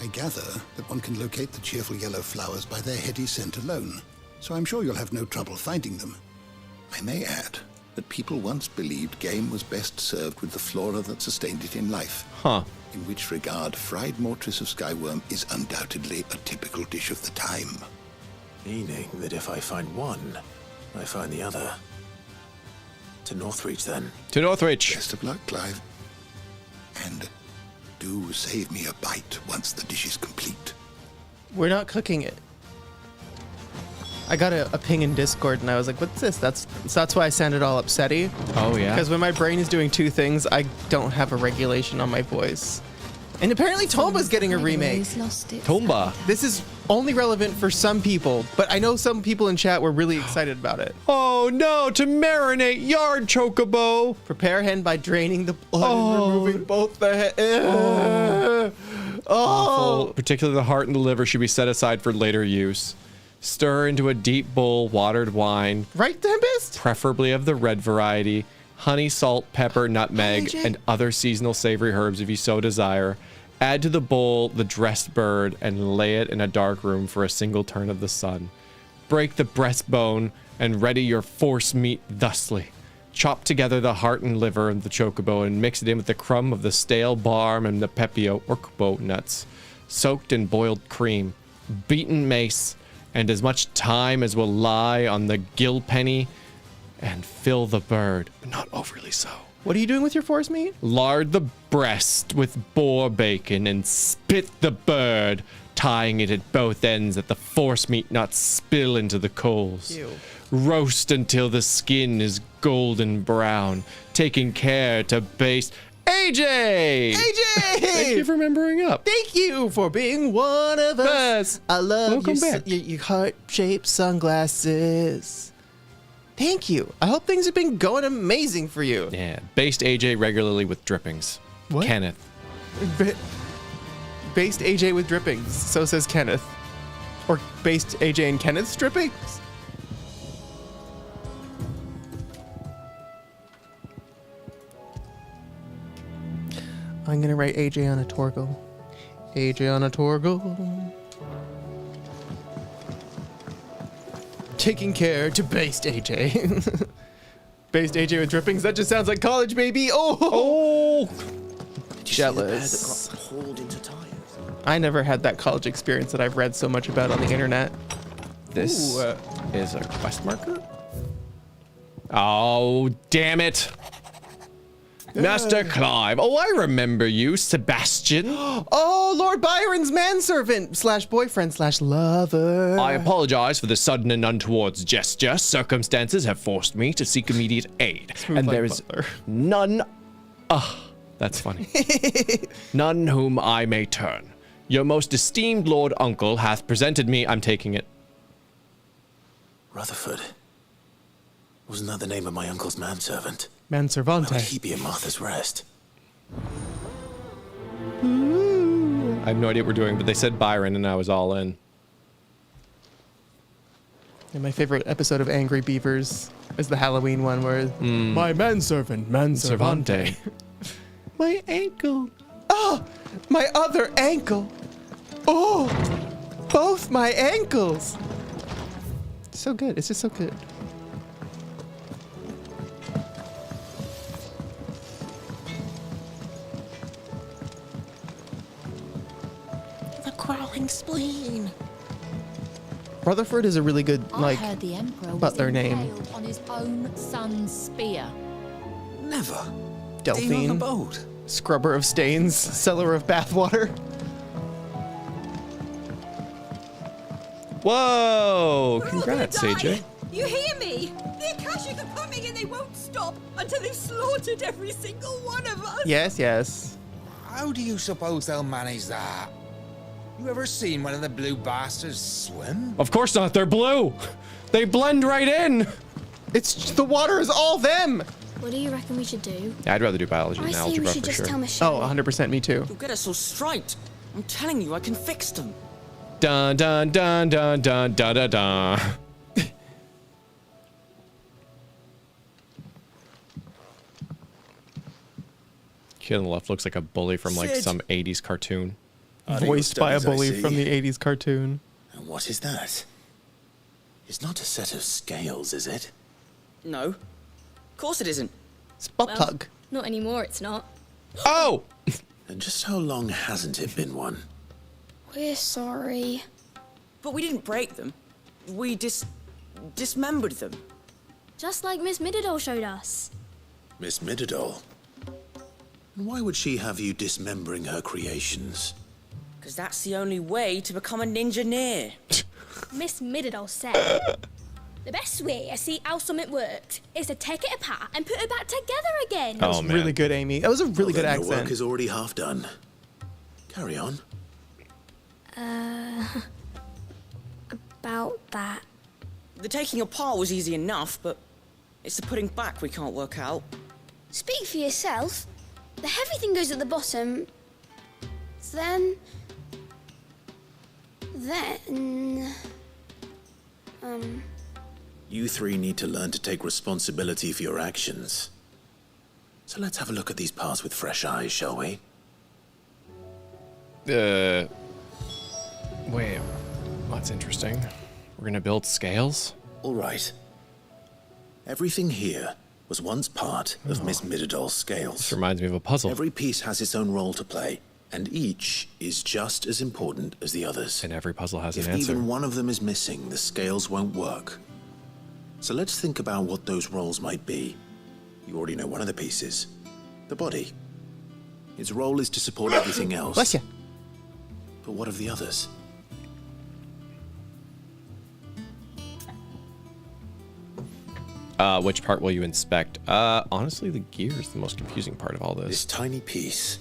I gather that one can locate the cheerful yellow flowers by their heady scent alone, so I'm sure you'll have no trouble finding them. I may add that people once believed game was best served with the flora that sustained it in life. In which regard, fried mortress of skyworm is undoubtedly a typical dish of the time. Meaning that if I find one, I find the other. To Northreach, then. To Northreach. Best of luck, Clive. And do save me a bite once the dish is complete. We're not cooking it. I got a ping in Discord and I was like, what's this? That's why I sounded all upsetty. Oh, yeah? Because when my brain is doing two things, I don't have a regulation on my voice. And apparently Tomba's getting a remake. Tomba. This is only relevant for some people, but I know some people in chat were really excited about it. Oh no, to marinate yard chocobo. Prepare hen by draining the blood and removing both the head. Awful. Particularly the heart and the liver should be set aside for later use. Stir into a deep bowl watered wine. Right, Tempest? Preferably of the red variety. Honey, salt, pepper, nutmeg, and other seasonal savory herbs if you so desire. Add to the bowl the dressed bird and lay it in a dark room for a single turn of the sun. Break the breastbone and ready your force meat thusly. Chop together the heart and liver of the chocobo and mix it in with the crumb of the stale barm and the pepio or kubo nuts. Soaked in boiled cream, beaten mace, and as much thyme as will lie on the gill penny, and fill the bird, but not overly so. What are you doing with your force meat? Lard the breast with boar bacon and spit the bird, tying it at both ends that the force meat not spill into the coals. Ew. Roast until the skin is golden brown, taking care to baste. AJ! Thank you for remembering up. Thank you for being one of us. I love your heart-shaped sunglasses. Thank you. I hope things have been going amazing for you. Yeah, based AJ regularly with drippings. What? Kenneth. Based AJ with drippings, so says Kenneth. Or based AJ and Kenneth's drippings? I'm gonna write AJ on a Torgal. AJ on a Torgal. Taking care to based AJ. Based AJ with drippings. That just sounds like college, baby. Oh! Did you Jealous. see the pair that got hauled into tires? I never had that college experience that I've read so much about on the internet. This is a quest marker? Oh, damn it. Master Clive. Oh, I remember you, Sebastian. Oh, Lord Byron's manservant / boyfriend / lover. I apologize for the sudden and untoward gesture. Circumstances have forced me to seek immediate aid. Smooth and like there is Butler. none... that's funny. None whom I may turn. Your most esteemed Lord Uncle hath presented me... I'm taking it. Rutherford. Wasn't that the name of my uncle's manservant? Manservante. Why would he be at Martha's Rest? I have no idea what we're doing, but they said Byron, and I was all in. And my favorite episode of Angry Beavers is the Halloween one where my manservant, Manservante. My ankle. Oh, my other ankle. Oh, both my ankles. So good. It's just so good. The crawling spleen. Rutherford is a really good, I heard the Emperor was butler name. impaled on his own son's spear. Never. Delphine. Even on the boat. Scrubber of stains, seller of bathwater. Whoa! Congrats, AJ. You hear me? The Akashic are coming and they won't stop until they've slaughtered every single one of us. Yes, yes. How do you suppose they'll manage that? You ever seen one of the blue bastards swim? Of course not. They're blue. They blend right in. It's the water is all them. What do you reckon we should do? Yeah, I'd rather do biology than algebra we should for just sure. tell Michelle. Oh, 100% me too. You'll get us all straight. I'm telling you, I can fix them. Dun dun dun dun dun dun dun dun. Kid on the left looks like a bully from like Sid. some 80s cartoon. Voiced by a studies, I bully see. from the 80s cartoon. And what is that? It's not a set of scales, is it? No. Of course it isn't. It's butt plug. Not anymore, it's not. Oh! And just how long hasn't it been one? We're sorry. But we didn't break them. We dismembered them. Just like Miss Mididol showed us. Miss Mididol? And why would she have you dismembering her creations? Because that's the only way to become a ninja-neer. Miss Mididol said, the best way to see how something worked is to take it apart and put it back together again. That was really good, Amy. That was a really good Your work accent. is already half done. Carry on. About that. The taking apart was easy enough, but it's the putting back we can't work out. Speak for yourself. The heavy thing goes at the bottom. Then... You three need to learn to take responsibility for your actions. So let's have a look at these parts with fresh eyes, shall we? Wait. That's interesting. We're gonna build scales? All right. Everything here was once part of Miss Mididol's scales. This reminds me of a puzzle. Every piece has its own role to play, and each is just as important as the others. And every puzzle has an If answer. even one of them is missing, the scales won't work. So let's think about what those roles might be. You already know one of the pieces. The body. Its role is to support everything else. Bless you. But what of the others? Which part will you inspect? Honestly, the gear is the most confusing part of all this. This tiny piece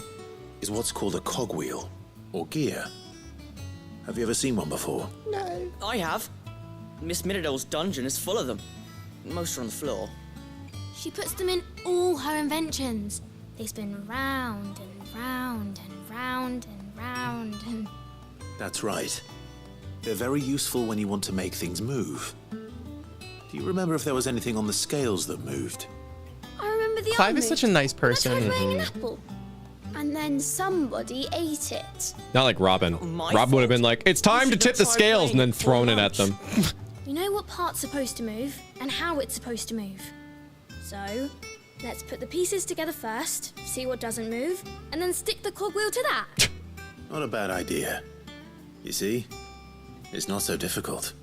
is what's called a cogwheel, or gear. Have you ever seen one before? No. I have. Miss Mididol's dungeon is full of them. Most are on the floor. She puts them in all her inventions. They spin round and round and round and round and... That's right. They're very useful when you want to make things move. Do you remember if there was anything on the scales that moved? I remember the Clive arm is such a nice I person. tried weighing an apple. And then somebody ate it. Not like Robin. Rob would have been like, it's time to tip the scales, and then thrown it at them. We know what part's supposed to move and how it's supposed to move. So, let's put the pieces together first, see what doesn't move, and then stick the cogwheel to that. Not a bad idea. You see? It's not so difficult.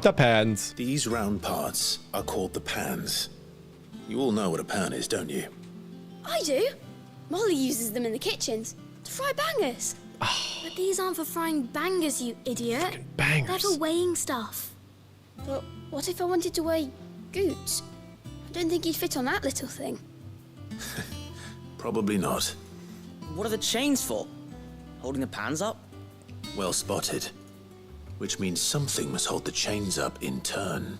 The pans. These round parts are called the pans. You all know what a pan is, don't you? I do. Molly uses them in the kitchens to fry bangers. But these aren't for frying bangers, you idiot. Bangers. They're for weighing stuff. But what if I wanted to weigh Goots? I don't think he'd fit on that little thing. Probably not. What are the chains for? Holding the pans up? Well spotted. which means something must hold the chains up in turn.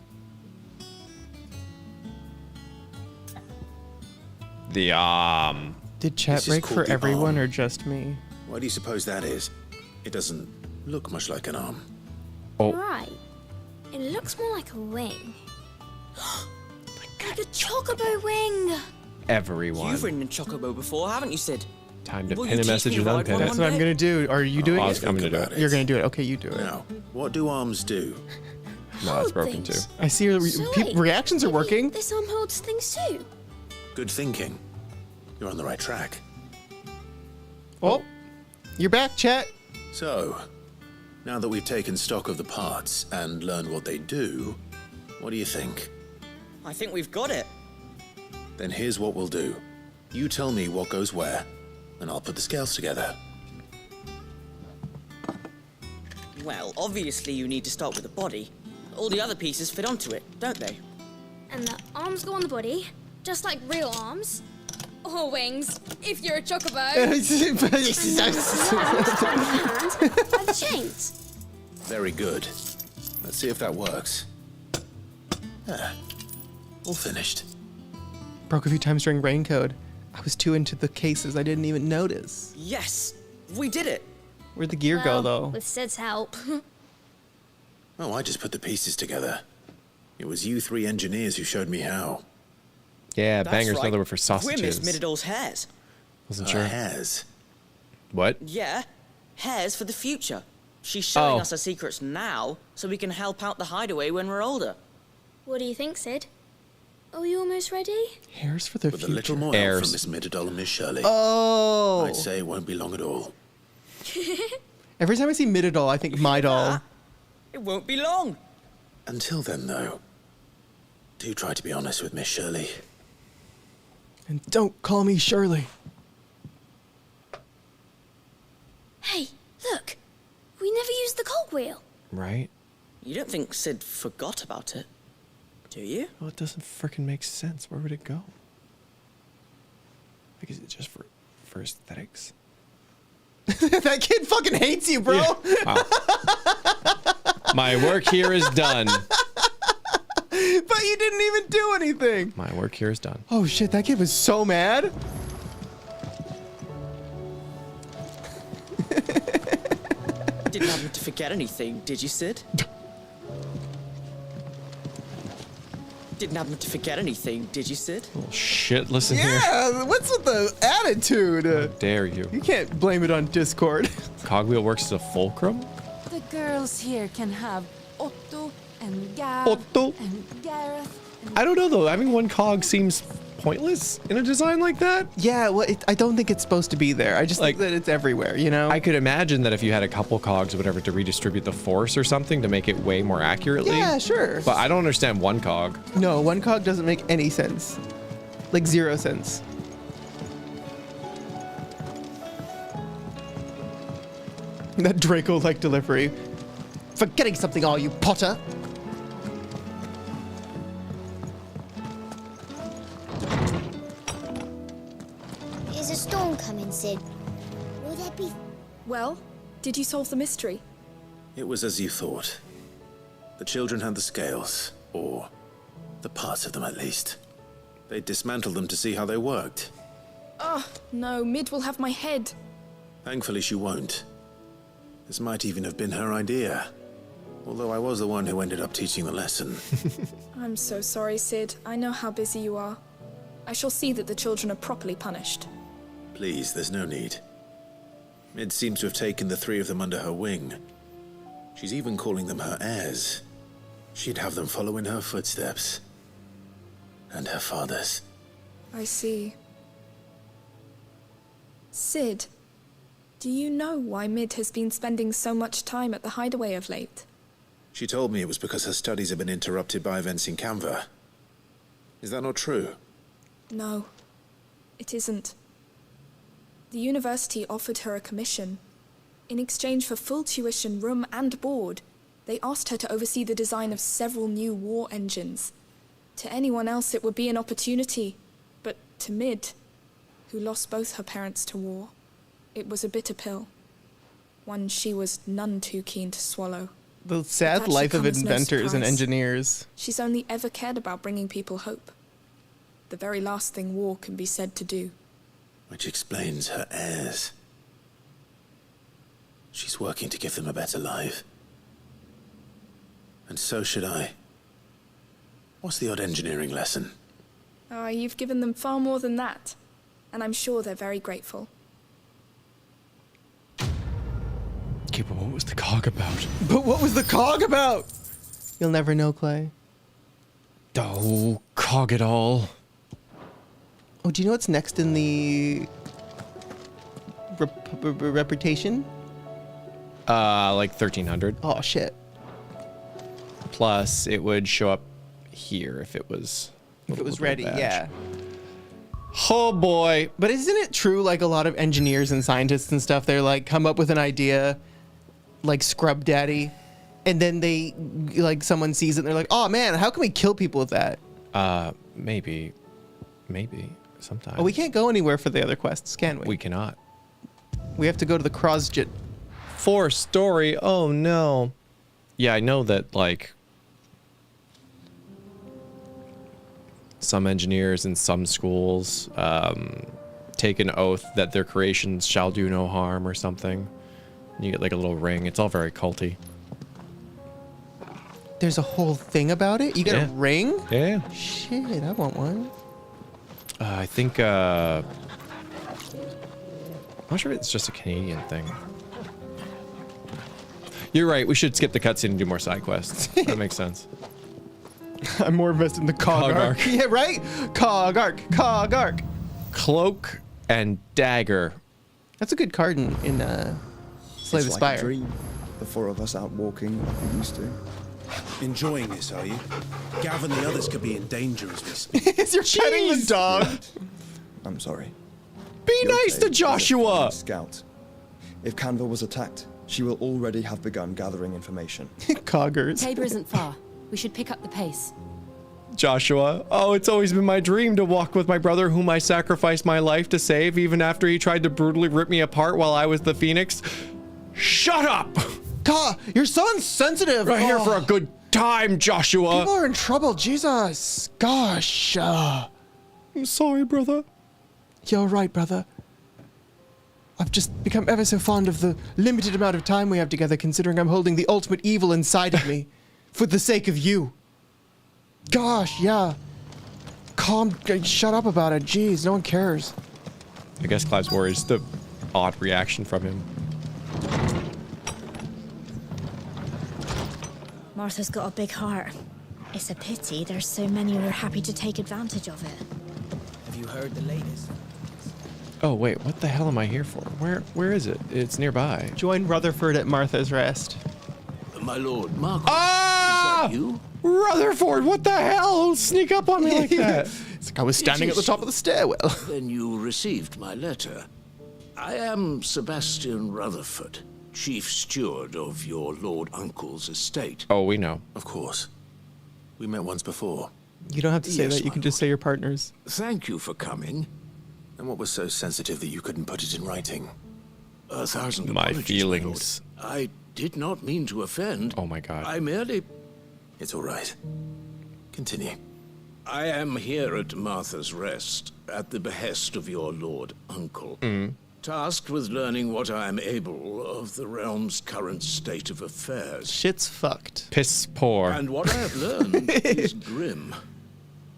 Did chat This is break called for the everyone arm. or just me? Why do you suppose that is? It doesn't look much like an arm. Oh. Right. It looks more like a wing. Like a chocobo wing! Everyone. You've ridden a chocobo before, haven't you, Sid? Time to Will pin you a teach message me and to ride unpin one it. That's what I'm gonna do. Are you doing it? I'm gonna do it. You're gonna do it. Okay, you do it. Now, what do arms do? No, that's broken too. I see your So wait, reactions are maybe working. This arm holds things too. Good thinking. You're on the right track. Oh, you're back, chat. So, now that we've taken stock of the parts and learned what they do, what do you think? I think we've got it. Then here's what we'll do. You tell me what goes where, and I'll put the scales together. Well, obviously you need to start with the body. All the other pieces fit onto it, don't they? And the arms go on the body, just like real arms. Or wings, if you're a chocobo. And the arms tied to the hands by the chains. Very good. Let's see if that works. Ah, all finished. Broke a few times during rain code. I was too into the cases, I didn't even notice. Yes, we did it. Where'd the gear go, though? With Sid's help. Oh, I just put the pieces together. It was you three engineers who showed me how. Yeah, That's banger's right. another word for We're Miss sausages. Middledor's hairs. Wasn't sure. Hairs? What? Yeah, hairs for the future. She's showing Oh. us her secrets now, so we can help out the hideaway when we're older. What do you think, Sid? Are we almost ready? Hairs for the With future. a little more help from Miss Middledor and Miss Shirley. Oh! I'd say it won't be long at all. Every time I see Mididol, I think Midol. It won't be long. Until then, though, do try to be honest with Miss Shirley. And don't call me Shirley. Hey, look! We never used the cogwheel. Right? You don't think Sid forgot about it, do you? Well, it doesn't frickin' make sense. Where would it go? Like, is it just for aesthetics? That kid fucking hates you, bro. Yeah. Wow. My work here is done. But you didn't even do anything. My work here is done. Oh shit, that kid was so mad. Didn't happen to forget anything, did you, Sid? Didn't happen to forget anything, did you, Sid? Oh, shit, listen here. Yeah, what's with the attitude? Dare you. You can't blame it on Discord. Cogwheel works as a fulcrum? The girls here can have Otto and Gav Otto? and Gareth. I don't know, though. Having one cog seems pointless in a design like that. Yeah, well, I don't think it's supposed to be there. I just think that it's everywhere, you know? I could imagine that if you had a couple cogs or whatever to redistribute the force or something to make it weigh more accurately. Yeah, sure. But I don't understand one cog. No, one cog doesn't make any sense. Like 0 sense. That Draco-like delivery. Forgetting something, are you, Potter? Is a storm coming, Sid? Will there be... Well, did you solve the mystery? It was as you thought. The children had the scales, or the parts of them at least. They dismantled them to see how they worked. Oh, no, Mid will have my head. Thankfully, she won't. This might even have been her idea. Although I was the one who ended up teaching the lesson. I'm so sorry, Sid. I know how busy you are. I shall see that the children are properly punished. Please, there's no need. Mid seems to have taken the three of them under her wing. She's even calling them her heirs. She'd have them follow in her footsteps. And her father's. I see. Sid, do you know why Mid has been spending so much time at the hideaway of late? She told me it was because her studies have been interrupted by events in Canva. Is that not true? No, it isn't. The university offered her a commission. In exchange for full tuition, room and board, they asked her to oversee the design of several new war engines. To anyone else it would be an opportunity, but to Mid, who lost both her parents to war, it was a bitter pill. One she was none too keen to swallow. The sad That should life of come as no inventors and surprise. engineers. She's only ever cared about bringing people hope. The very last thing war can be said to do. Which explains her heirs. She's working to give them a better life. And so should I. What's the odd engineering lesson? Oh, you've given them far more than that. And I'm sure they're very grateful. Okay, but what was the cog about? But what was the cog about? You'll never know, Clay. Oh, cog it all. Oh, do you know what's next in the reputation? Like 1300. Oh, shit. Plus, it would show up here if it was... If it was Waffle ready, Badge. yeah. Oh boy. But isn't it true, like a lot of engineers and scientists and stuff, they're like, come up with an idea, like Scrub Daddy, and then they, like, someone sees it and they're like, oh man, how can we kill people with that? Maybe. Sometimes. Oh, we can't go anywhere for the other quests, can we? We cannot. We have to go to the Crosjet. 4-story. Oh no. Yeah, I know that, like, some engineers in some schools take an oath that their creations shall do no harm or something. You get like a little ring. It's all very culty. There's a whole thing about it? You get a ring? Yeah. Shit, I want one. I think, I'm not sure if it's just a Canadian thing. You're right. We should skip the cutscene and do more side quests. That makes sense. I'm more invested in the cog arc. Yeah, right? Cog arc. Cloak and dagger. That's a good card in Slay the It's Spire. like a dream. The four of us out walking like we used to. Enjoying this, are you? Gav and the others could be in danger as we speak. You're petting the dog. I'm sorry. Be Your nice Kay to is a Joshua. fine Scout. If Canva was attacked, she will already have begun gathering information. Coggers. Tabor isn't far. We should pick up the pace. Joshua. Oh, it's always been my dream to walk with my brother whom I sacrificed my life to save, even after he tried to brutally rip me apart while I was the Phoenix. Shut up! God, you're so insensitive. We're here for a good time, Joshua. People are in trouble, Jesus. Gosh. I'm sorry, brother. You're right, brother. I've just become ever so fond of the limited amount of time we have together, considering I'm holding the ultimate evil inside of me. For the sake of you. Gosh, yeah. Shut up about it. Jeez, no one cares. I guess Clive's worried. It's the odd reaction from him. Martha's got a big heart. It's a pity there's so many who are happy to take advantage of it. Have you heard the latest? Oh, wait. What the hell am I here for? Where is it? It's nearby. Join Rutherford at Martha's Rest. My lord, Marco. Ah! Is that you? Rutherford, what the hell? Sneak up on me like that. It's like I was standing at the top of the stairwell. Then you received my letter. I am Sebastian Rutherford, chief steward of your lord uncle's estate. Oh, we know. Of course. We met once before. You don't have to say Yes, that. You can just say your partners. Thank you for coming. And what was so sensitive that you couldn't put it in writing? 1,000 My apologies, feelings. my lord. I did not mean to offend. Oh my god. I merely... It's all right. Continue. I am here at Martha's Rest at the behest of your lord uncle, tasked with learning what I am able of the realm's current state of affairs. Shit's fucked. Piss poor. And what I have learned is grim.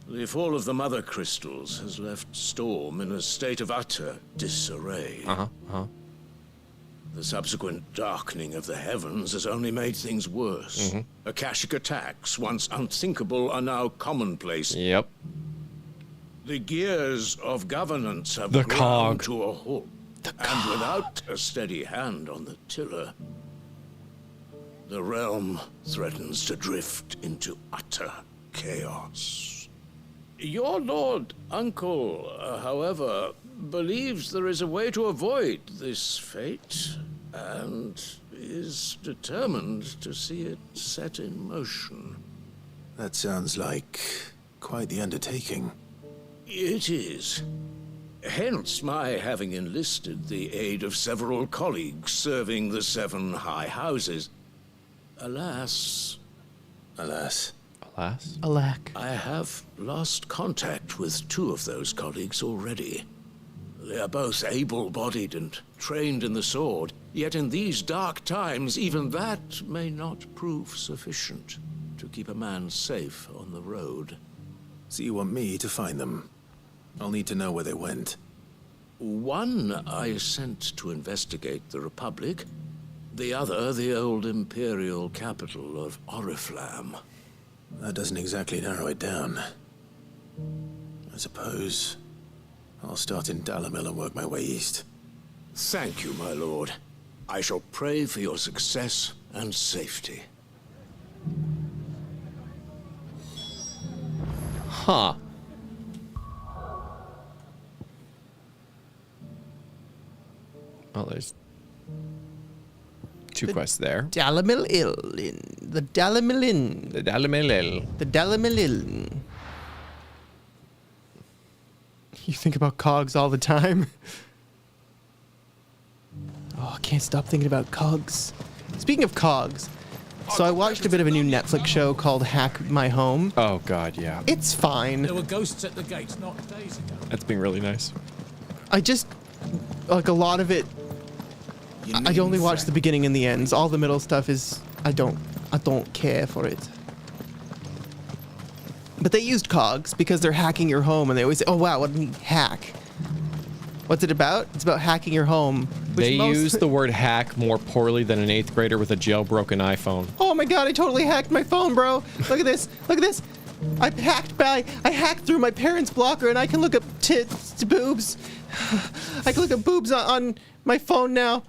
The fall of the Mother Crystals has left Storm in a state of utter disarray. The subsequent darkening of the heavens has only made things worse. Akashic attacks, once unthinkable, are now commonplace. Yep. The gears of governance have The ground cog. to a halt. And without a steady hand on the tiller, the realm threatens to drift into utter chaos. Your lord uncle, however, believes there is a way to avoid this fate, and is determined to see it set in motion. That sounds like quite the undertaking. It is. Hence my having enlisted the aid of several colleagues serving the 7 high houses. Alas. Alas. Alas? Alack. I have lost contact with 2 of those colleagues already. They are both able-bodied and trained in the sword, yet in these dark times, even that may not prove sufficient to keep a man safe on the road. So you want me to find them? I'll need to know where they went. One I sent to investigate the Republic, the other the old Imperial capital of Oriflamme. That doesn't exactly narrow it down. I suppose I'll start in Dalimil and work my way east. Thank you, my lord. I shall pray for your success and safety. Huh. Well, there's 2 quests there. Dalimil the Dalimil The Dalimil. The Dalimil. You think about cogs all the time. Oh, I can't stop thinking about cogs. Speaking of cogs, so I watched a bit of a new Netflix show called Hack My Home. Oh god, yeah. It's fine. There were ghosts at the gates not days ago. That's being really nice. I just, like, a lot of it, I only watch the beginning and the ends. All the middle stuff is, I don't care for it. But they used cogs because they're hacking your home, and they always say, oh wow, what a neat hack. What's it about? It's about hacking your home. They use the word hack more poorly than an 8th grader with a jailbroken iPhone. Oh my god, I totally hacked my phone, bro. Look at this. Look at this. I hacked through my parents' blocker, and I can look up tits, boobs. I can look up boobs on my phone now.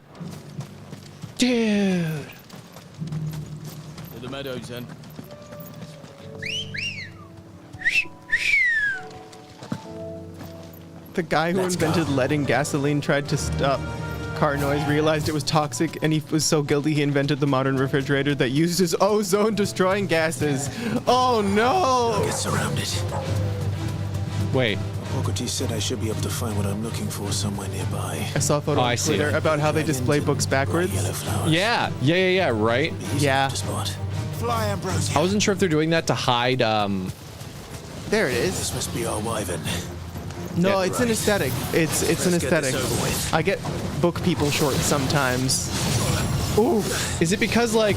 Dude. To the meadows then. The guy who invented lead in gasoline tried to stop car noise, realized it was toxic, and he was so guilty he invented the modern refrigerator that uses ozone-destroying gases. Oh no! I'll get surrounded. Wait. Okoti said I should be able to find what I'm looking for somewhere nearby. I saw a photo on Twitter about how they display books backwards. Yeah, right? Yeah. Fly, Ambrosia. I wasn't sure if they're doing that to hide, There it is. This must be our wyvern. No, it's an aesthetic. It's an aesthetic. I get book people short sometimes. Ooh. Is it because, like,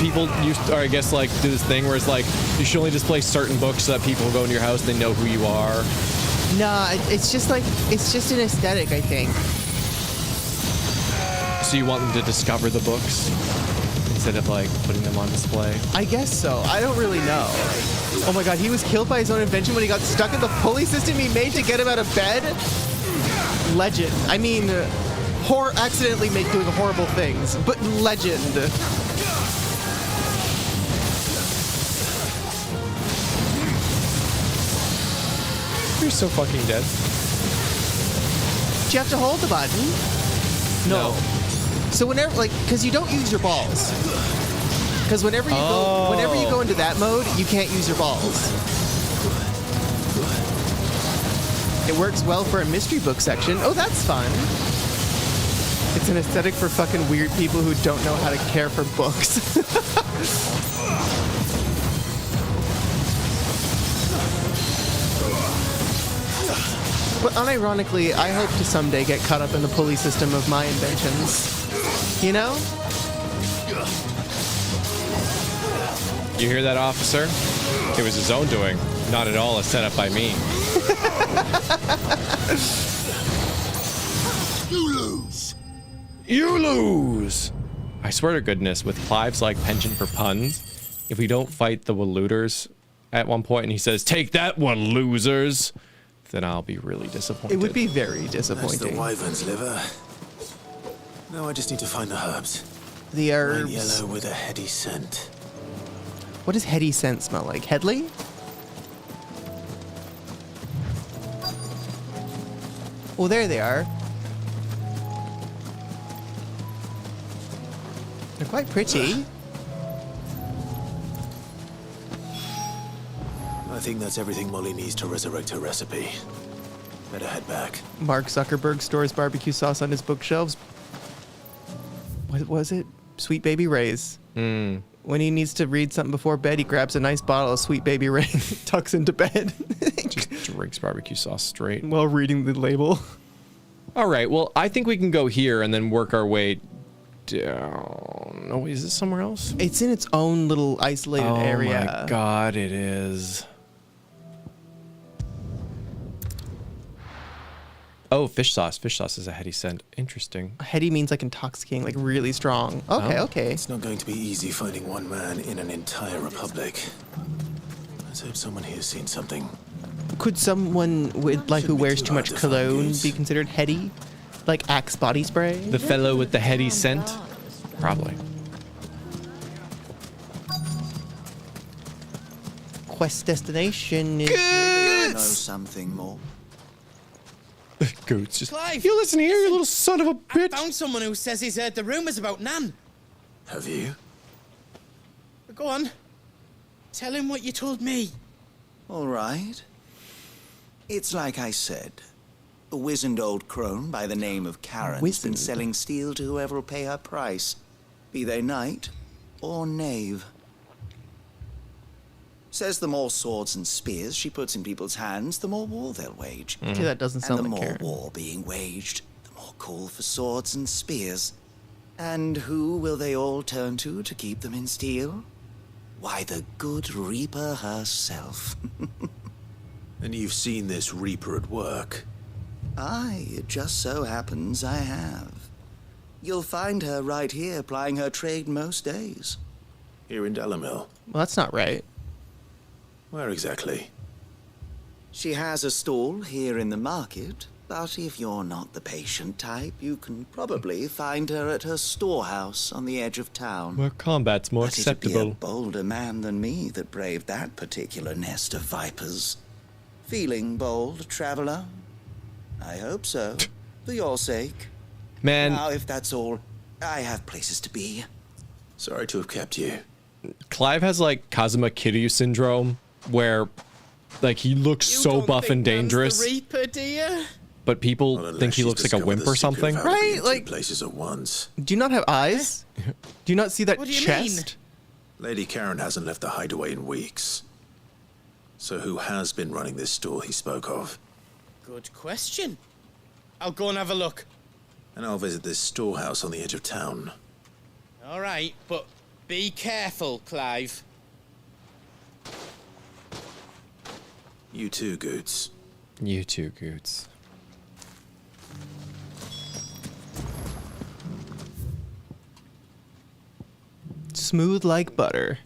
people used to, or I guess, like, do this thing where it's like, you should only display certain books so that people who go into your house, they know who you are? Nah, it's just like, it's just an aesthetic, I think. So you want them to discover the books instead of, like, putting them on display? I guess so. I don't really know. Oh my god, he was killed by his own invention when he got stuck in the pulley system he made to get him out of bed? Legend. I mean, accidentally doing horrible things, but legend. You're so fucking dead. Do you have to hold the button? No. So whenever, like, because you don't use your balls. Because whenever you go into that mode, you can't use your balls. It works well for a mystery book section. Oh, that's fun. It's an aesthetic for fucking weird people who don't know how to care for books. But unironically, I hope to someday get caught up in the pulley system of my inventions. You know? You hear that, officer? It was his own doing, not at all a setup by me. You lose. You lose! I swear to goodness, with Clive's like penchant for puns, if we don't fight the Waluters at one point and he says, "Take that one, losers," then I'll be really disappointed. It would be very disappointing. That's the wyvern's liver. Now I just need to find the herbs. The herbs. Wine yellow with a heady scent. What does heady scent smell like? Headley? Well, there they are. They're quite pretty. I think that's everything Molly needs to resurrect her recipe. Better head back. Mark Zuckerberg stores barbecue sauce on his bookshelves. What was it? Sweet Baby Ray's. When he needs to read something before bed, he grabs a nice bottle of Sweet Baby Ray, tucks into bed. Just drinks barbecue sauce straight. While reading the label. All right, well, I think we can go here and then work our way down. Oh, is it somewhere else? It's in its own little isolated area. Oh my god, it is. Oh, fish sauce. Fish sauce is a heady scent. Interesting. Heady means like intoxicating, like really strong. Okay, okay. It's not going to be easy finding one man in an entire republic. Let's hope someone here's seen something. Could someone with like who wears too much cologne be considered heady? Like Axe body spray? The fellow with the heady scent? Probably. Quest destination is... Know something more. Goats just... Clive! You listen here, you little son of a bitch! I found someone who says he's heard the rumours about Nan. Have you? Go on. Tell him what you told me. All right. It's like I said. A wizened old crone by the name of Karen's been selling steel to whoever will pay her price, be they knight or knave. Says the more swords and spears she puts in people's hands, the more war they'll wage. See, that doesn't sound and the like more Karen. war being waged, the more call for swords and spears. And who will they all turn to keep them in steel? Why, the good Reaper herself. And you've seen this Reaper at work? Aye, it just so happens I have. You'll find her right here plying her trade most days. Here in Dalimil? Well, that's not right. Where exactly? She has a stall here in the market, but if you're not the patient type, you can probably find her at her storehouse on the edge of town. Where combat's more But it'd be a acceptable. bolder man than me that braved that particular nest of vipers. Feeling bold, traveler? I hope so, for your sake. Man. Now, if that's all, I have places to be. Sorry to have kept you. Clive has like Kazuma Kiryu syndrome, where like he looks so buff and dangerous, The Reaper, do you? but people think he looks like a wimp or something. Right? Like, places at once. do you not have eyes? Do you not see that What do you chest? Lady Karen hasn't left the hideaway in weeks. So who has been running this store he spoke of? Good question. I'll go and have a look. And I'll visit this storehouse on the edge of town. All right, but be careful, Clive. You too, Goots. You too, Goots. Smooth like butter.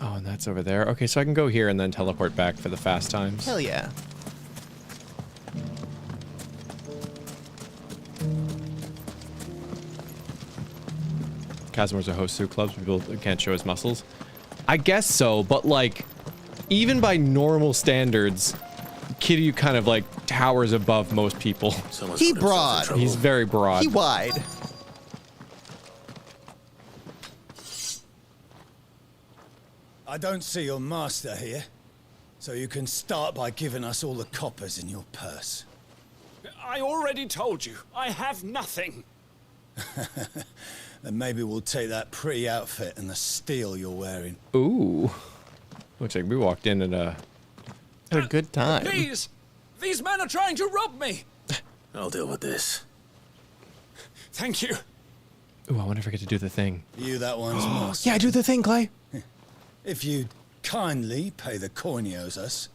Oh, and that's over there. Okay, so I can go here and then teleport back for the fast times. Hell yeah. Kazuma's a host to clubs, people can't show his muscles. I guess so, but like, even by normal standards, Kiryu kind of like towers above most people. He broad. He's very broad. He wide. I don't see your master here, so you can start by giving us all the coppers in your purse. I already told you, I have nothing. Then maybe we'll take that pretty outfit and the steel you're wearing. Ooh. Looks like we walked in at a good time. Please! These men are trying to rob me! I'll deal with this. Thank you. Ooh, I wonder if I get to do the thing. You that one's master. Yeah, do the thing, Clay. If you'd kindly pay the coin you owes us,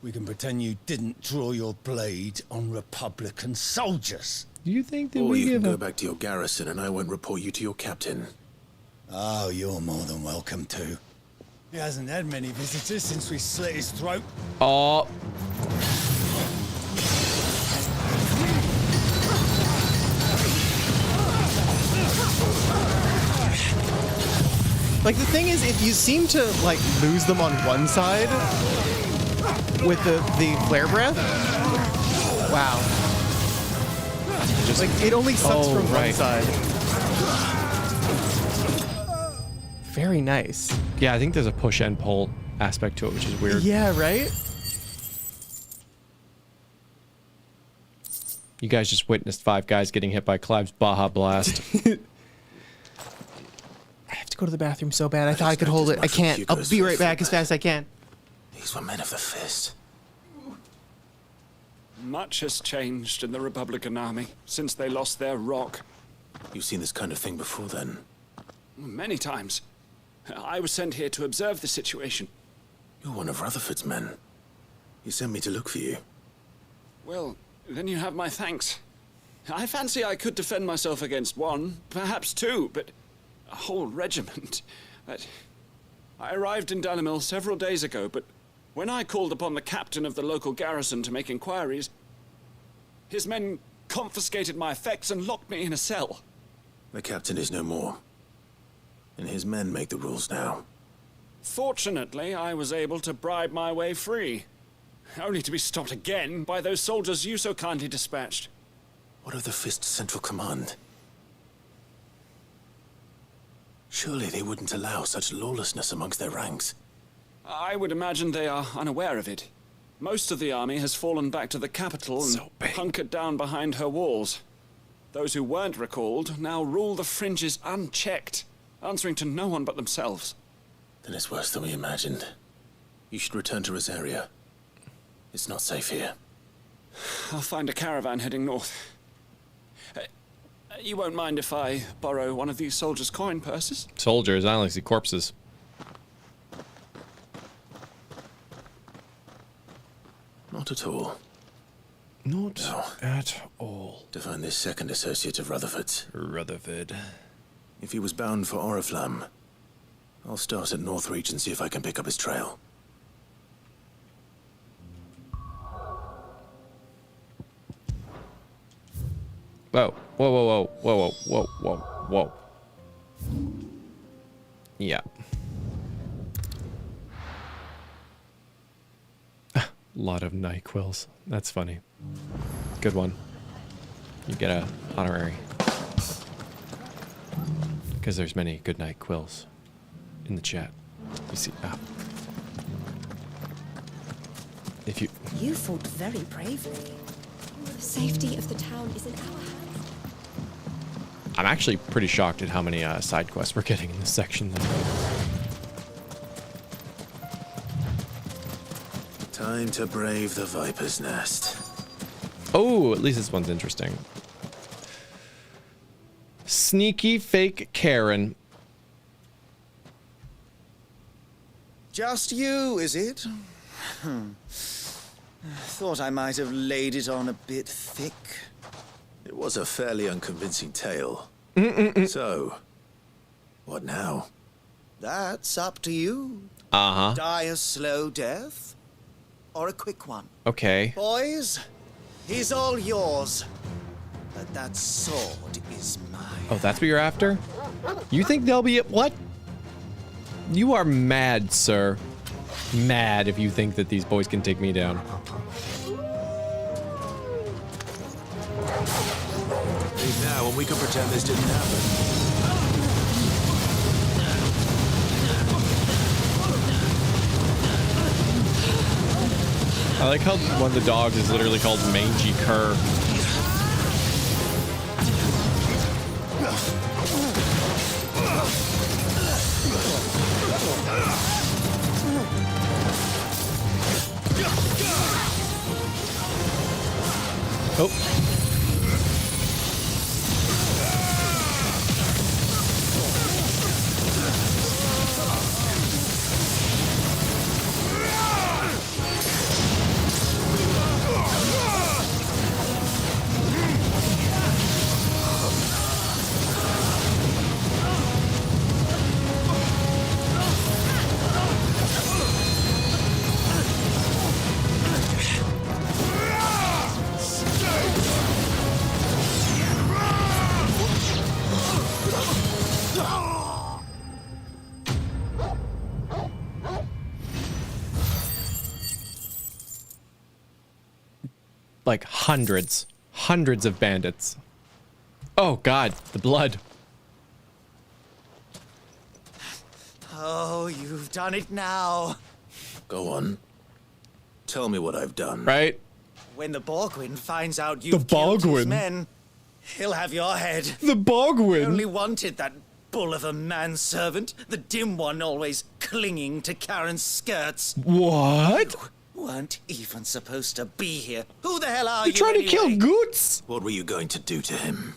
we can pretend you didn't draw your blade on Republican soldiers. Do you think that Or we you can give go back to your garrison and I won't report you to your captain. Oh, you're more than welcome to. He hasn't had many visitors since we slit his throat. Oh. Like, the thing is, if you seem to, like, lose them on one side with the flare breath, wow. Just, like, it only sucks from one side. Very nice. Yeah, I think there's a push and pull aspect to it, which is weird. Yeah, right? You guys just witnessed 5 guys getting hit by Clive's Baja Blast. to go to the bathroom so bad. I thought I could hold it. I can't. I'll be right back as fast as I can. These were men of the fist. Much has changed in the Republican army since they lost their rock. You've seen this kind of thing before, then? Many times. I was sent here to observe the situation. You're one of Rutherford's men. He sent me to look for you. Well, then you have my thanks. I fancy I could defend myself against one, perhaps two, but a whole regiment. I arrived in Dalimil several days ago, but when I called upon the captain of the local garrison to make inquiries, his men confiscated my effects and locked me in a cell. The captain is no more, and his men make the rules now. Fortunately, I was able to bribe my way free, only to be stopped again by those soldiers you so kindly dispatched. What of the Fist's central command? Surely they wouldn't allow such lawlessness amongst their ranks. I would imagine they are unaware of it. Most of the army has fallen back to the capital and hunkered down behind her walls. Those who weren't recalled now rule the fringes unchecked, answering to no one but themselves. Then it's worse than we imagined. You should return to Rosaria. It's not safe here. I'll find a caravan heading north. You won't mind if I borrow one of these soldiers' coin purses? Soldiers, I only see corpses. Not at all. Not at all. To find this second associate of Rutherford's. Rutherford. If he was bound for Oriflamme, I'll start at Northreach and see if I can pick up his trail. Whoa, whoa, whoa, whoa, whoa, whoa, whoa, whoa. Yeah. Lot of NyQuils. That's funny. Good one. You get a honorary. Because there's many good NyQuils in the chat. You see. If you... You fought very bravely. The safety of the town is in our hands. I'm actually pretty shocked at how many side quests we're getting in this section, though. Time to brave the Viper's Nest. Oh, at least this one's interesting. Sneaky fake Karen. Just you, is it? Thought I might have laid it on a bit thick. It was a fairly unconvincing tale. So, what now? That's up to you. Uh-huh. Die a slow death, or a quick one. Okay. Boys, he's all yours. But that sword is mine. Oh, that's what you're after? You think they'll be... What? You are mad, sir. Mad if you think that these boys can take me down. Leave now, and we can pretend this didn't happen. I like how one of the dogs is literally called Mangy Cur. Oh. Like hundreds of bandits. Oh God, the blood. Oh, you've done it now. Go on. Tell me what I've done. Right? When the Borgwin finds out you've killed his men, he'll have your head. The Borgwin? He only wanted that bull of a manservant, the dim one always clinging to Karen's skirts. What? You weren't even supposed to be here. Who the hell are You're you trying anyway? to kill Goots? What were you going to do to him?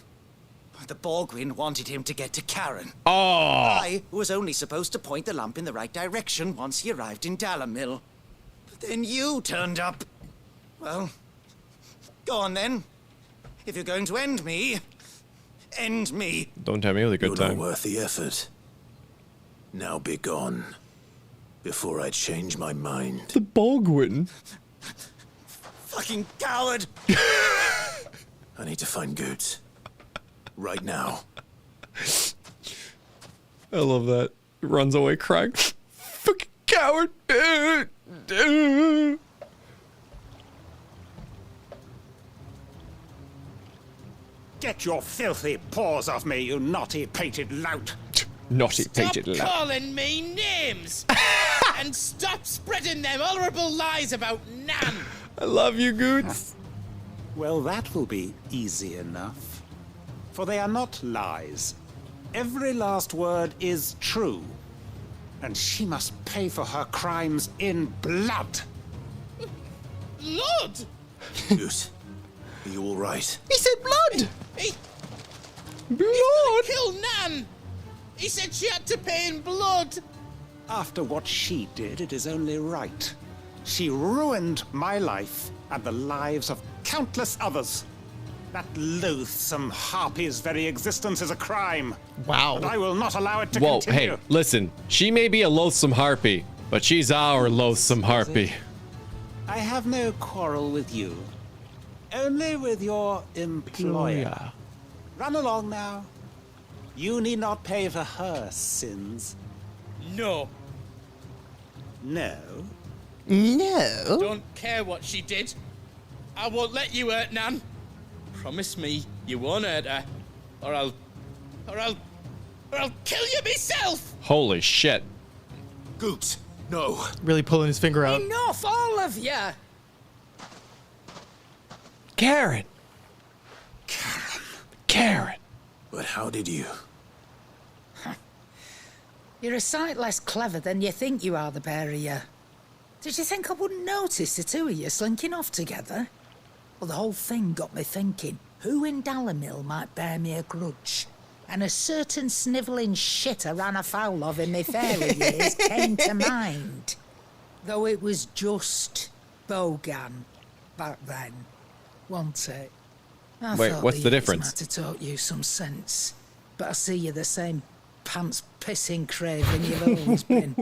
The Borgwyn wanted him to get to Karen. Oh. I was only supposed to point the lamp in the right direction once he arrived in Dalimil. But then you turned up. Well, go on then. If you're going to end me, end me. Don't tell me with a good You're time. not worth the effort. Now be gone. Before I change my mind. The Borgwyn. Fucking coward! I need to find Goots. Right now. I love that. Runs away crying. Fucking coward. Get your filthy paws off me, you naughty pated lout! Naughty Stop pated lout. calling me names! And stop spreading them horrible lies about Nan! I love you, Goots. Well, that will be easy enough. For they are not lies. Every last word is true. And she must pay for her crimes in blood. Blood? Goose, are you all right? He said blood! He blood! Kill Nan! He said she had to pay in blood! After what she did, it is only right. She ruined my life and the lives of countless others. That loathsome harpy's very existence is a crime. Wow. And I will not allow it to Whoa, continue. hey, listen. She may be a loathsome harpy, but she's our loathsome harpy. I have no quarrel with you. Only with your employer. Run along now. You need not pay for her sins. No. No? No? Don't care what she did. I won't let you hurt Nan. Promise me you won't hurt her, or I'll kill you myself! Holy shit. Goots, no. Really pulling his finger out. Enough, all of you! Karen. Karen. But how did you? You're a sight less clever than you think you are, the pair of you. Did you think I wouldn't notice the two of you slinking off together? Well, the whole thing got me thinking, who in Dalimil might bear me a grudge? And a certain snivelling shit I ran afoul of in my fairy years came to mind. Though it was just Bogan back then, wasn't it? I Wait, thought what's the years difference? might have taught you some sense. But I see you're the same pants-pissing craven you've always been.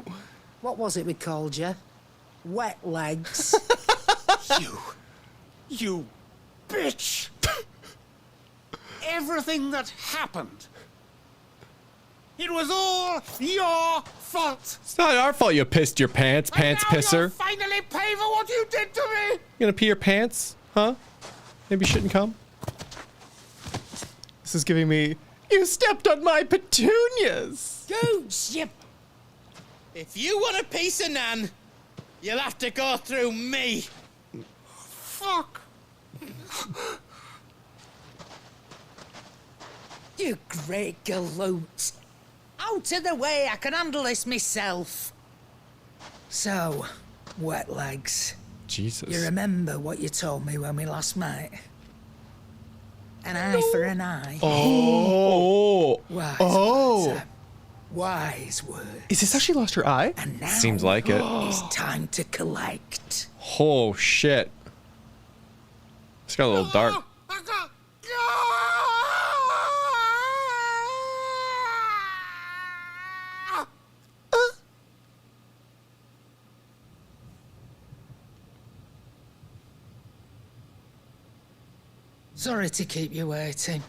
What was it we called you? Wet legs. You bitch! Everything that happened, it was all your fault! It's not our fault you pissed your pants, pants pisser. Finally pay for what you did to me! You gonna pee your pants? Huh? Maybe you shouldn't come? This is giving me, you stepped on my petunias! Goose, you... If you want a piece of Nan, you'll have to go through me. Fuck! You great galoot. Out of the way, I can handle this myself. So, wet legs. Jesus. You remember what you told me when we last met? An eye for an eye. Oh. Wise Oh. words, wise words. Is this how she lost her eye? And now Seems like it. it's time to collect. Oh shit. It's got a little dark. Sorry to keep you waiting.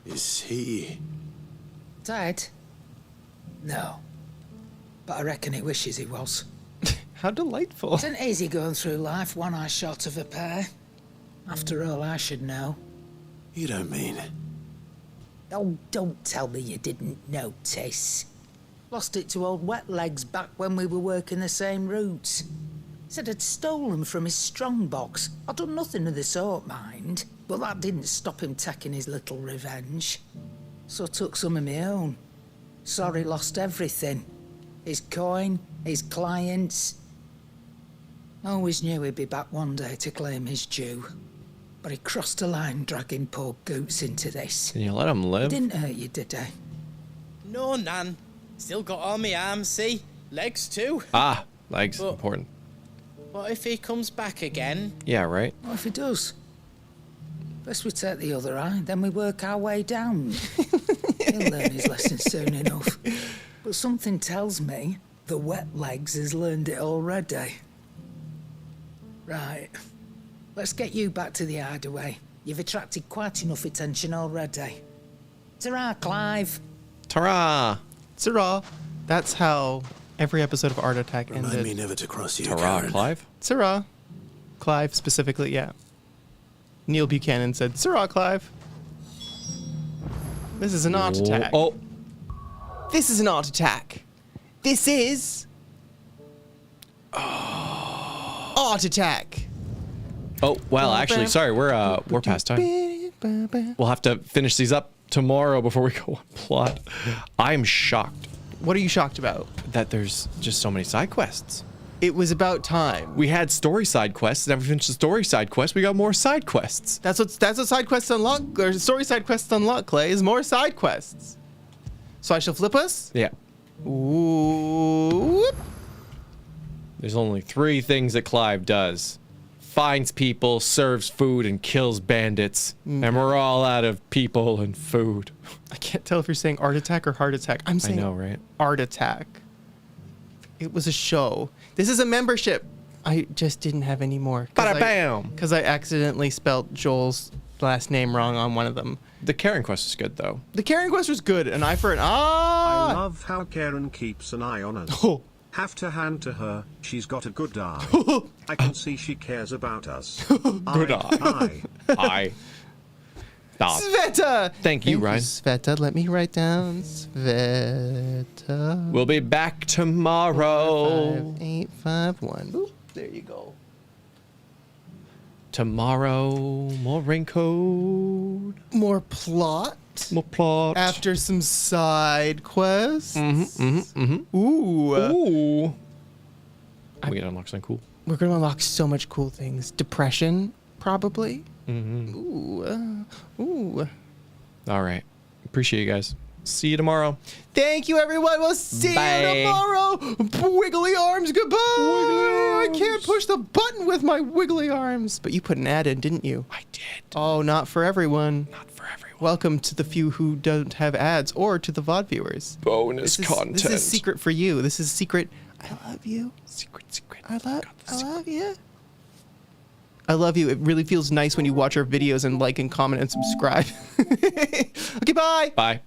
Is he? Dead? No. But I reckon he wishes he was. How delightful. It's an easy going through life, one eye short of a pair. After all, I should know. You don't mean? Oh, don't tell me you didn't notice. Lost it to old Wet Legs back when we were working the same routes. Said I'd stolen from his strongbox. I'd done nothing of the sort, mind. But that didn't stop him taking his little revenge. So I took some of my own. Sorry, lost everything. His coin, his clients. I always knew he'd be back one day to claim his due. But he crossed a line dragging poor Goots into this. Can you let him live? He didn't hurt you, did he? No, Nan. Still got all my arms, see? Legs too. Ah, legs, important. What if he comes back again? Yeah, right. What if he does? First we take the other eye, then we work our way down. He'll learn his lesson soon enough. But something tells me the wet legs has learned it already. Right. Let's get you back to the hideaway. You've attracted quite enough attention already. Ta-ra, Clive. Ta-ra. Ta-ra. That's how every episode of Art Attack ended. Remind me never to cross you, Ta-ra, Karen. Clive. Ta-ra. Clive specifically, yeah. Neil Buchanan said, Ta-ra, Clive. This is an art attack. Oh. This is an art attack. This is... Art attack. Oh, well, actually, sorry, we're past time. We'll have to finish these up tomorrow before we go on plot. I'm shocked. What are you shocked about? That there's just so many side quests. It was about time. We had story side quests, and then we finished the story side quest. We got more side quests. That's what side quests unlock, or story side quests unlock, Clay, is more side quests. So I shall flip us? Yeah. Ooh. There's only 3 things that Clive does. Finds people, serves food, and kills bandits. And we're all out of people and food. I can't tell if you're saying art attack or heart attack. I'm saying I know, right? Art attack. It was a show. This is a membership. I just didn't have any more. Bada-bam! Because I accidentally spelled Joel's last name wrong on one of them. The Karen quest is good, though. The Karen quest was good. An eye for an eye. I love how Karen keeps an eye on us. Have to hand to her, she's got a good eye. I can see she cares about us. Good eye. Eye. Stop. Sveta! Thank you, Ryan. Sveta, let me write down Sveta. We'll be back tomorrow. 5851. Oop, there you go. Tomorrow, more raincoat. More plot. More plot. After some side quests. Ooh. Ooh. We can unlock something cool. We're going to unlock so much cool things. Depression, probably. Mm-hmm. Ooh. All right. Appreciate you guys. See you tomorrow. Thank you, everyone. We'll see Bye. you tomorrow. Wiggly arms, goodbye. I can't push the button with my wiggly arms. But you put an ad in, didn't you? I did. Oh, not for everyone. Not for everyone. Welcome to the few who don't have ads, or to the VOD viewers. Bonus content. This is secret for you. This is secret. I love you. Secret. I love you. I love you. It really feels nice when you watch our videos and like and comment and subscribe. Okay, bye. Bye.